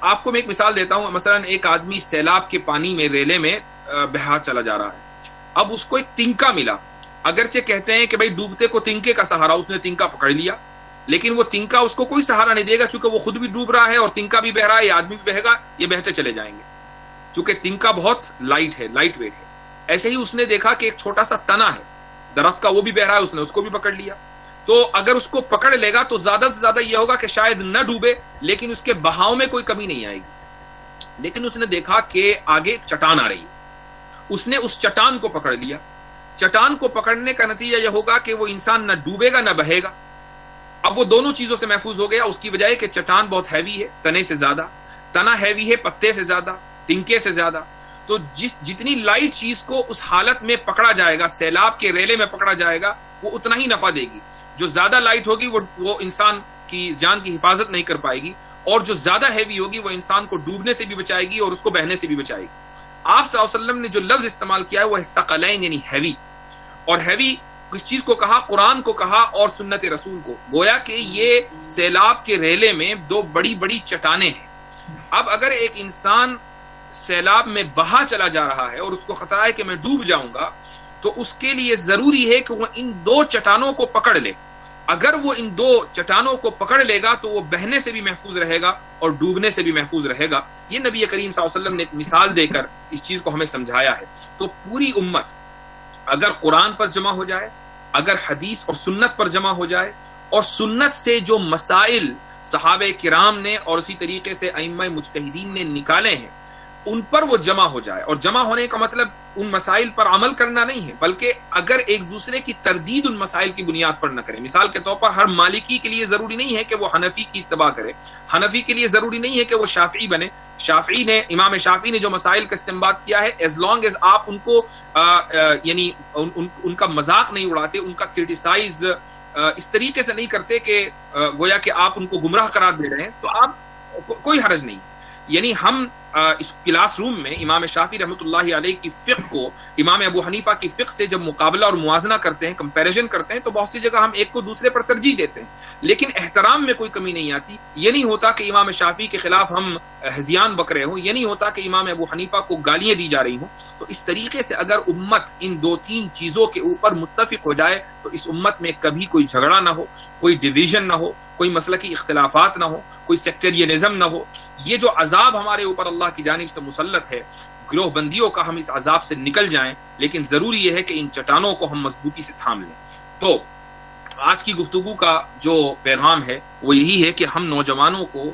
آپ کو میں ایک مثال دیتا ہوں، مثلا ایک آدمی سیلاب کے پانی میں ریلے میں بہا چلا جا رہا ہے، اب اس کو ایک تنکا ملا، اگرچہ کہتے ہیں کہ بھائی ڈوبتے کو تنکے کا سہارا، اس نے تنکا پکڑ لیا، لیکن وہ تنکا اس کو کوئی سہارا نہیں دے گا، چونکہ وہ خود بھی ڈوب رہا ہے اور تنکا بھی بہ رہا ہے، یہ آدمی بھی بہے گا، یہ بہتے چلے جائیں گے، چونکہ تنکا بہت لائٹ ویٹ ہے۔ ایسے ہی اس نے دیکھا کہ ایک چھوٹا سا تنا ہے درخت کا، وہ بھی بہ رہا ہے، اس نے اس کو بھی پکڑ لیا. تو اگر اس کو پکڑ لے گا تو زیادہ سے زیادہ یہ ہوگا کہ شاید نہ ڈوبے، لیکن اس کے بہاؤ میں کوئی کمی نہیں آئے گی. لیکن اس نے دیکھا کہ آگے ایک چٹان آ رہی ہے، اس نے اس چٹان کو پکڑ لیا. چٹان کو پکڑنے کا نتیجہ یہ ہوگا کہ وہ انسان نہ ڈوبے گا نہ بہے گا. اب وہ دونوں چیزوں سے محفوظ ہو گیا، اس کی بجائے کہ چٹان بہت ہیوی ہے تنے سے زیادہ، تنا ہیوی ہے پتے سے زیادہ، تنکے سے زیادہ. تو جتنی لائٹ چیز کو اس حالت میں پکڑا جائے گا، سیلاب کے ریلے میں پکڑا جائے گا، وہ اتنا ہی نفع دے گی. جو زیادہ لائٹ ہوگی وہ انسان کی جان کی حفاظت نہیں کر پائے گی، اور جو زیادہ ہیوی ہوگی وہ انسان کو ڈوبنے سے بھی بچائے گی اور اس کو بہنے سے بھی بچائے گی. آپ صلی اللہ علیہ وسلم نے جو لفظ استعمال کیا ہے وہ ثقلین یعنی ہیوی. اور ہیوی کس چیز کو کہا؟ قرآن کو کہا اور سنت رسول کو. گویا کہ یہ سیلاب کے ریلے میں دو بڑی بڑی چٹانیں ہیں. اب اگر ایک انسان سیلاب میں بہا چلا جا رہا ہے اور اس کو خطرہ ہے کہ میں ڈوب جاؤں گا، تو اس کے لیے ضروری ہے کہ وہ ان دو چٹانوں کو پکڑ لے. اگر وہ ان دو چٹانوں کو پکڑ لے گا تو وہ بہنے سے بھی محفوظ رہے گا اور ڈوبنے سے بھی محفوظ رہے گا. یہ نبی کریم صلی اللہ علیہ وسلم نے ایک مثال دے کر اس چیز کو ہمیں سمجھایا ہے. تو پوری امت اگر قرآن پر جمع ہو جائے، اگر حدیث اور سنت پر جمع ہو جائے، اور سنت سے جو مسائل صحابہ کرام نے اور اسی طریقے سے ائمہ مجتہدین نے نکالے ہیں ان پر وہ جمع ہو جائے. اور جمع ہونے کا مطلب ان مسائل پر عمل کرنا نہیں ہے، بلکہ اگر ایک دوسرے کی تردید ان مسائل کی بنیاد پر نہ کرے. مثال کے طور پر ہر مالکی کے لیے ضروری نہیں ہے کہ وہ حنفی کی اتباع کرے، حنفی کے لیے ضروری نہیں ہے کہ وہ شافعی بنے. امام شافعی نے جو مسائل کا استنباط کیا ہے، ایز لانگ ایز آپ ان کو یعنی ان کا مذاق نہیں اڑاتے، ان کا کرٹیسائز اس طریقے سے نہیں کرتے کہ گویا کہ آپ ان کو گمراہ قرار دے رہے ہیں، تو آپ کوئی حرج نہیں. یعنی ہم اس کلاس روم میں امام شافعی رحمۃ اللہ علیہ کی فقہ کو امام ابو حنیفہ کی فقہ سے جب مقابلہ اور موازنہ کرتے ہیں، کمپیریزن کرتے ہیں، تو بہت سی جگہ ہم ایک کو دوسرے پر ترجیح دیتے ہیں، لیکن احترام میں کوئی کمی نہیں آتی. یہ نہیں ہوتا کہ امام شافعی کے خلاف ہم ہذیان بک رہے ہوں، یہ نہیں ہوتا کہ امام ابو حنیفہ کو گالیاں دی جا رہی ہوں. تو اس طریقے سے اگر امت ان دو تین چیزوں کے اوپر متفق ہو جائے تو اس امت میں کبھی کوئی جھگڑا نہ ہو، کوئی ڈویژن نہ ہو، کوئی مسلکی اختلافات نہ ہو، کوئی سیکٹرینزم نہ ہو. یہ جو عذاب ہمارے اوپر اللہ کی جانب سے مسلط ہے، گروہ بندیوں کا، ہم اس عذاب سے نکل جائیں، لیکن ضروری یہ ہے کہ ان چٹانوں کو ہم مضبوطی سے تھام لیں. تو آج کی گفتگو کا جو پیغام ہے وہ یہی ہے کہ ہم نوجوانوں کو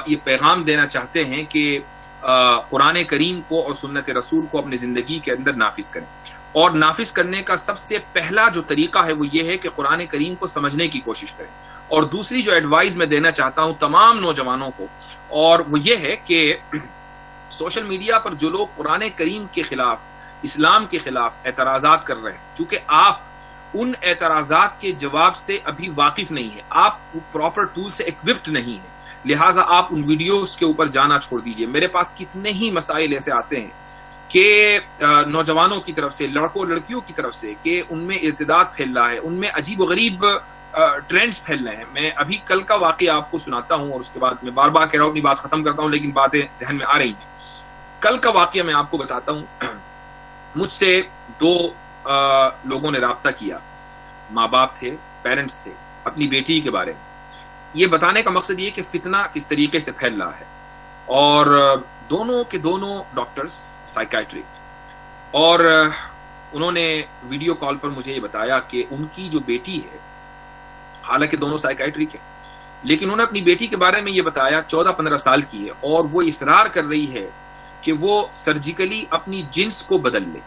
یہ پیغام دینا چاہتے ہیں کہ قرآن کریم کو اور سنت رسول کو اپنی زندگی کے اندر نافذ کریں. اور نافذ کرنے کا سب سے پہلا جو طریقہ ہے وہ یہ ہے کہ قرآن کریم کو سمجھنے کی کوشش کریں. اور دوسری جو ایڈوائز میں دینا چاہتا ہوں تمام نوجوانوں کو، اور وہ یہ ہے کہ سوشل میڈیا پر جو لوگ قرآن کریم کے خلاف، اسلام کے خلاف اعتراضات کر رہے ہیں، چونکہ آپ ان اعتراضات کے جواب سے ابھی واقف نہیں ہیں، آپ پراپر ٹول سے اکوپڈ نہیں ہیں، لہٰذا آپ ان ویڈیوز کے اوپر جانا چھوڑ دیجئے. میرے پاس کتنے ہی مسائل ایسے آتے ہیں کہ نوجوانوں کی طرف سے، لڑکوں لڑکیوں کی طرف سے، کہ ان میں ارتداد پھیل رہا ہے، ان میں عجیب و غریب ٹرینڈز پھیل رہے ہیں. میں ابھی کل کا واقعہ آپ کو سناتا ہوں اور اس کے بعد میں بار بار کہہ رہا ہوں اپنی بات ختم کرتا ہوں، لیکن باتیں ذہن میں آ رہی ہیں. کل کا واقعہ میں آپ کو بتاتا ہوں. مجھ سے دو لوگوں نے رابطہ کیا، ماں باپ تھے، پیرنٹس تھے، اپنی بیٹی کے بارے میں. یہ بتانے کا مقصد یہ کہ فتنہ کس طریقے سے پھیل رہا ہے. اور دونوں کے دونوں ڈاکٹرز، سائیکیٹرک، اور انہوں نے ویڈیو کال پر مجھے یہ بتایا کہ ان کی جو بیٹی ہے، حالانکہ دونوں سائیکیٹرک ہیں، لیکن انہوں نے اپنی بیٹی کے بارے میں یہ بتایا 14-15 سال کی ہے، اور وہ اصرار کر رہی ہے کہ وہ سرجیکلی اپنی جنس کو بدل لے،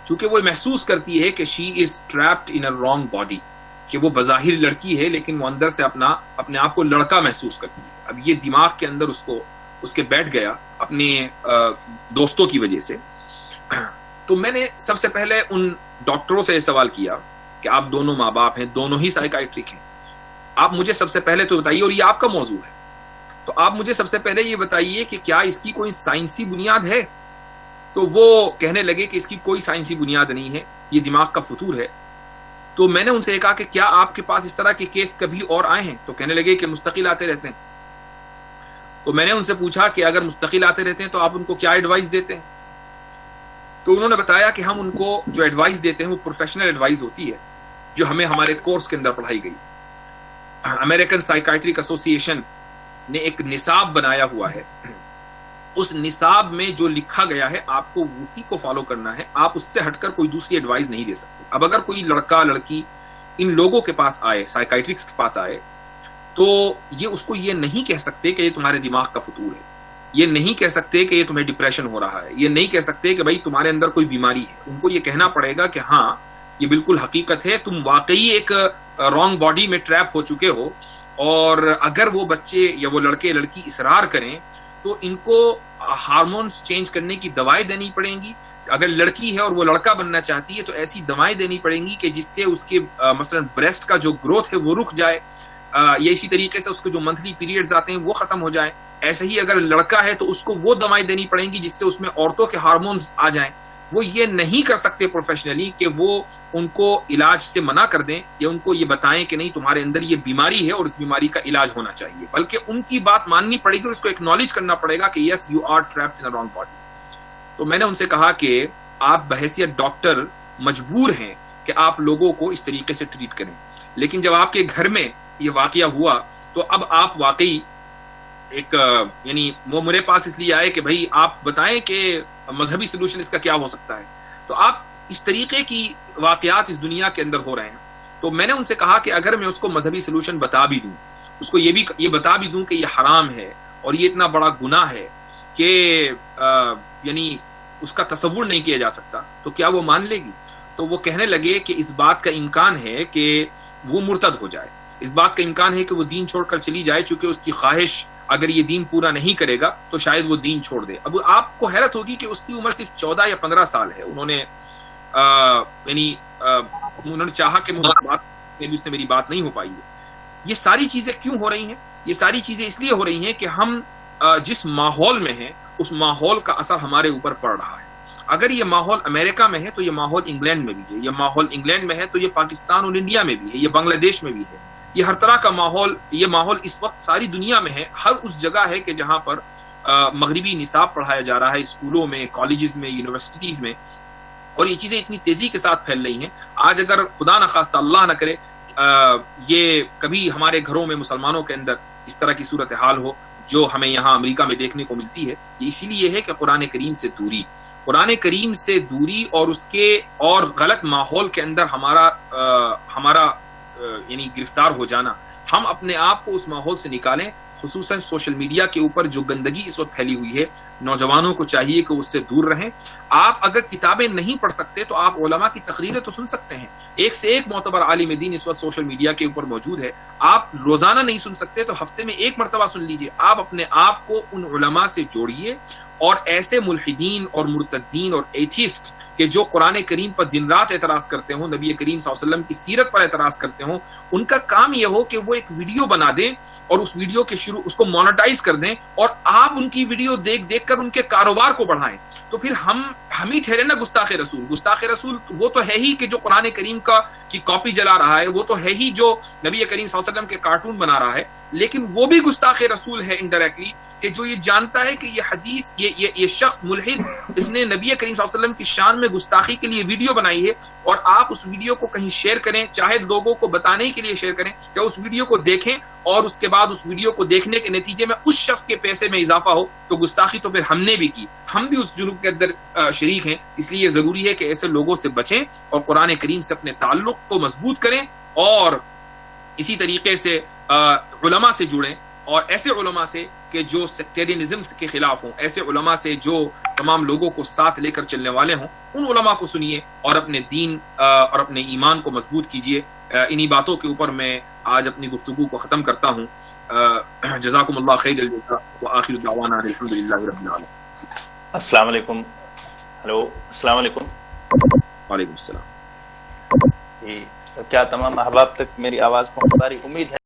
چونکہ وہ محسوس کرتی ہے کہ she is trapped in a wrong body, کہ وہ بظاہر لڑکی ہے لیکن وہ اندر سے اپنے آپ کو لڑکا محسوس کرتی ہے. اب یہ دماغ کے اندر اس کے بیٹھ گیا اپنے دوستوں کی وجہ سے. تو میں نے سب سے پہلے ان ڈاکٹروں سے یہ سوال کیا کہ آپ دونوں ماں باپ ہیں، دونوں ہی سائیکیٹرک ہیں، آپ مجھے سب سے پہلے تو بتائیے، اور یہ آپ کا موضوع ہے تو آپ مجھے سب سے پہلے یہ بتائیے کہ کیا اس کی کوئی سائنسی بنیاد ہے؟ تو وہ کہنے لگے کہ اس کی کوئی سائنسی بنیاد نہیں ہے، یہ دماغ کا فطور ہے. تو میں نے ان سے کہا کہ کیا آپ کے پاس اس طرح کے کیس کبھی اور آئے ہیں؟ تو کہنے لگے کہ مستقل آتے رہتے ہیں. تو میں نے ان سے پوچھا کہ اگر مستقل آتے رہتے ہیں تو آپ ان کو کیا ایڈوائز دیتے ہیں؟ تو انہوں نے بتایا کہ ہم ان کو جو ایڈوائز دیتے ہیں وہ پروفیشنل ایڈوائز ہوتی ہے جو ہمیں ہمارے کورس کے اندر پڑھائی گئی. امریکن سائیکیٹرک ایسوسی ایشن نے ایک نصاب بنایا ہوا ہے اس نصاب میں جو لکھا گیا ہے آپ کو اسی کو فالو کرنا ہے، آپ اس سے ہٹ کر کوئی دوسری ایڈوائز نہیں دے سکتے. اب اگر کوئی لڑکا لڑکی ان لوگوں کے پاس آئے، سائیکائٹرسٹ کے پاس آئے، تو یہ اس کو یہ نہیں کہہ سکتے کہ یہ تمہارے دماغ کا فطور ہے، یہ نہیں کہہ سکتے کہ یہ تمہیں ڈپریشن ہو رہا ہے، یہ نہیں کہہ سکتے کہ بھائی تمہارے اندر کوئی بیماری ہے. ان کو یہ کہنا پڑے گا کہ ہاں یہ بالکل حقیقت ہے، تم واقعی ایک رانگ باڈی میں ٹریپ ہو چکے ہو، اور اگر وہ بچے یا وہ لڑکے لڑکی اصرار کریں تو ان کو ہارمونز چینج کرنے کی دوائیں دینی پڑیں گی. اگر لڑکی ہے اور وہ لڑکا بننا چاہتی ہے تو ایسی دوائیں دینی پڑیں گی کہ جس سے اس کے مثلا بریسٹ کا جو گروتھ ہے وہ رک جائے، یا اسی طریقے سے اس کے جو منتھلی پیریڈز آتے ہیں وہ ختم ہو جائیں. ایسے ہی اگر لڑکا ہے تو اس کو وہ دوائیں دینی پڑیں گی جس سے اس میں عورتوں کے ہارمونز آ جائیں. وہ یہ نہیں کر سکتے پروفیشنلی کہ وہ ان کو علاج سے منع کر دیں یا ان کو یہ بتائیں کہ نہیں تمہارے اندر یہ بیماری ہے اور اس بیماری کا علاج ہونا چاہیے، بلکہ ان کی بات ماننی پڑے گی اور اس کو ایکنالج کرنا پڑے گا کہ yes you are trapped in a wrong body. تو میں نے ان سے کہا کہ آپ بحیثیت ڈاکٹر مجبور ہیں کہ آپ لوگوں کو اس طریقے سے ٹریٹ کریں، لیکن جب آپ کے گھر میں یہ واقعہ ہوا تو اب آپ واقعی ایک یعنی وہ میرے پاس اس لیے آئے کہ بھائی آپ بتائیں کہ مذہبی سلوشن اس کا کیا ہو سکتا ہے. تو آپ اس طریقے کی واقعات اس دنیا کے اندر ہو رہے ہیں. تو میں نے ان سے کہا کہ اگر میں اس کو مذہبی سلوشن بتا بھی دوں، اس کو یہ بتا بھی دوں کہ یہ حرام ہے اور یہ اتنا بڑا گناہ ہے کہ یعنی اس کا تصور نہیں کیا جا سکتا، تو کیا وہ مان لے گی؟ تو وہ کہنے لگے کہ اس بات کا امکان ہے کہ وہ مرتد ہو جائے، اس بات کا امکان ہے کہ وہ دین چھوڑ کر چلی جائے، چونکہ اس کی خواہش اگر یہ دین پورا نہیں کرے گا تو شاید وہ دین چھوڑ دے. اب آپ کو حیرت ہوگی کہ اس کی عمر صرف 14 یا 15 سال ہے. انہوں نے چاہا کہ اس سے میری بات نہیں ہو پائی ہے. یہ ساری چیزیں کیوں ہو رہی ہیں؟ یہ ساری چیزیں اس لیے ہو رہی ہیں کہ ہم جس ماحول میں ہیں اس ماحول کا اثر ہمارے اوپر پڑ رہا ہے. اگر یہ ماحول امریکہ میں ہے تو یہ ماحول انگلینڈ میں بھی ہے، یہ ماحول انگلینڈ میں ہے تو یہ پاکستان اور انڈیا میں بھی ہے، یہ بنگلہ دیش میں بھی ہے. یہ ہر طرح کا ماحول، یہ ماحول اس وقت ساری دنیا میں ہے. ہر اس جگہ ہے کہ جہاں پر مغربی نصاب پڑھایا جا رہا ہے، اسکولوں میں، کالجز میں، یونیورسٹیز میں، اور یہ چیزیں اتنی تیزی کے ساتھ پھیل رہی ہیں. آج اگر خدا نخواستہ اللہ نہ کرے یہ کبھی ہمارے گھروں میں مسلمانوں کے اندر اس طرح کی صورتحال ہو جو ہمیں یہاں امریکہ میں دیکھنے کو ملتی ہے، یہ اسی لیے ہے کہ قرآن کریم سے دوری، قرآن کریم سے دوری اور اس کے اور غلط ماحول کے اندر ہمارا یعنی گرفتار ہو جانا. ہم اپنے آپ کو اس ماحول سے نکالیں، خصوصاً سوشل میڈیا کے اوپر جو گندگی اس وقت پھیلی ہوئی ہے، نوجوانوں کو چاہیے کہ اس سے دور رہیں. آپ اگر کتابیں نہیں پڑھ سکتے تو آپ علماء کی تقریریں تو سن سکتے ہیں. ایک سے ایک معتبر عالم دین اس وقت سوشل میڈیا کے اوپر موجود ہے. آپ روزانہ نہیں سن سکتے تو ہفتے میں ایک مرتبہ سن لیجئے. آپ اپنے آپ کو ان علماء سے جوڑیے اور ایسے ملحدین اور مرتدین اور ایتھیسٹ کہ جو قرآن کریم پر دن رات اعتراض کرتے ہوں، نبی کریم صلی اللہ علیہ وسلم کی سیرت پر اعتراض کرتے ہوں، ان کا کام یہ ہو کہ وہ ایک ویڈیو بنا دیں اور اس ویڈیو کے اس کو مانیٹائز کر دیں اور آپ ان کی ویڈیو دیکھ کر ان کے کاروبار کو بڑھائیں. تو پھر ہم ہی ٹھہرے نا گستاخ رسول. گستاخ رسول وہ تو ہے ہی کہ جو قرآن کریم کی کاپی جلا رہا ہے، وہ تو ہے ہی جو نبی کریم صلی اللہ علیہ وسلم کے کارٹون بنا رہا ہے، لیکن وہ بھی گستاخ رسول ہے انڈائریکٹلی، کہ جو یہ جانتا ہے کہ یہ حدیث یہ شخص ملحد اس نے نبی کریم صلی اللہ علیہ وسلم کی شان میں گستاخی کے لیے ویڈیو بنائی ہے، اور آپ اس ویڈیو کو کہیں شیئر کریں، چاہے لوگوں کو بتانے کے لیے شیئر کریں یا اس ویڈیو کو دیکھیں اور اس کے بعد اس ویڈیو کو دیکھنے کے نتیجے میں اس شخص کے پیسے میں اضافہ ہو، تو گستاخی تو پھر ہم نے بھی کی، ہم بھی اس جرم کے اندر شریک ہیں. اس لیے ضروری ہے کہ ایسے لوگوں سے بچیں اور قرآن کریم سے اپنے تعلق کو مضبوط کریں اور اسی طریقے سے علماء سے جڑیں، اور ایسے علماء سے کہ جو سیکٹیرینزم کے خلاف ہوں، ایسے علماء سے جو تمام لوگوں کو ساتھ لے کر چلنے والے ہوں. ان علماء کو سنیے اور اپنے دین اور اپنے ایمان کو مضبوط کیجیے. انہی باتوں کے اوپر میں آج اپنی گفتگو کو ختم کرتا ہوں. جزاکم اللہ خیر الجزاء وآخر دعوانا الحمدللہ رب العالمین. السلام علیکم. ہلو، السلام علیکم. وعلیکم السلام. کیا تمام احباب تک میری آواز پہنچ پا رہی؟ امید ہے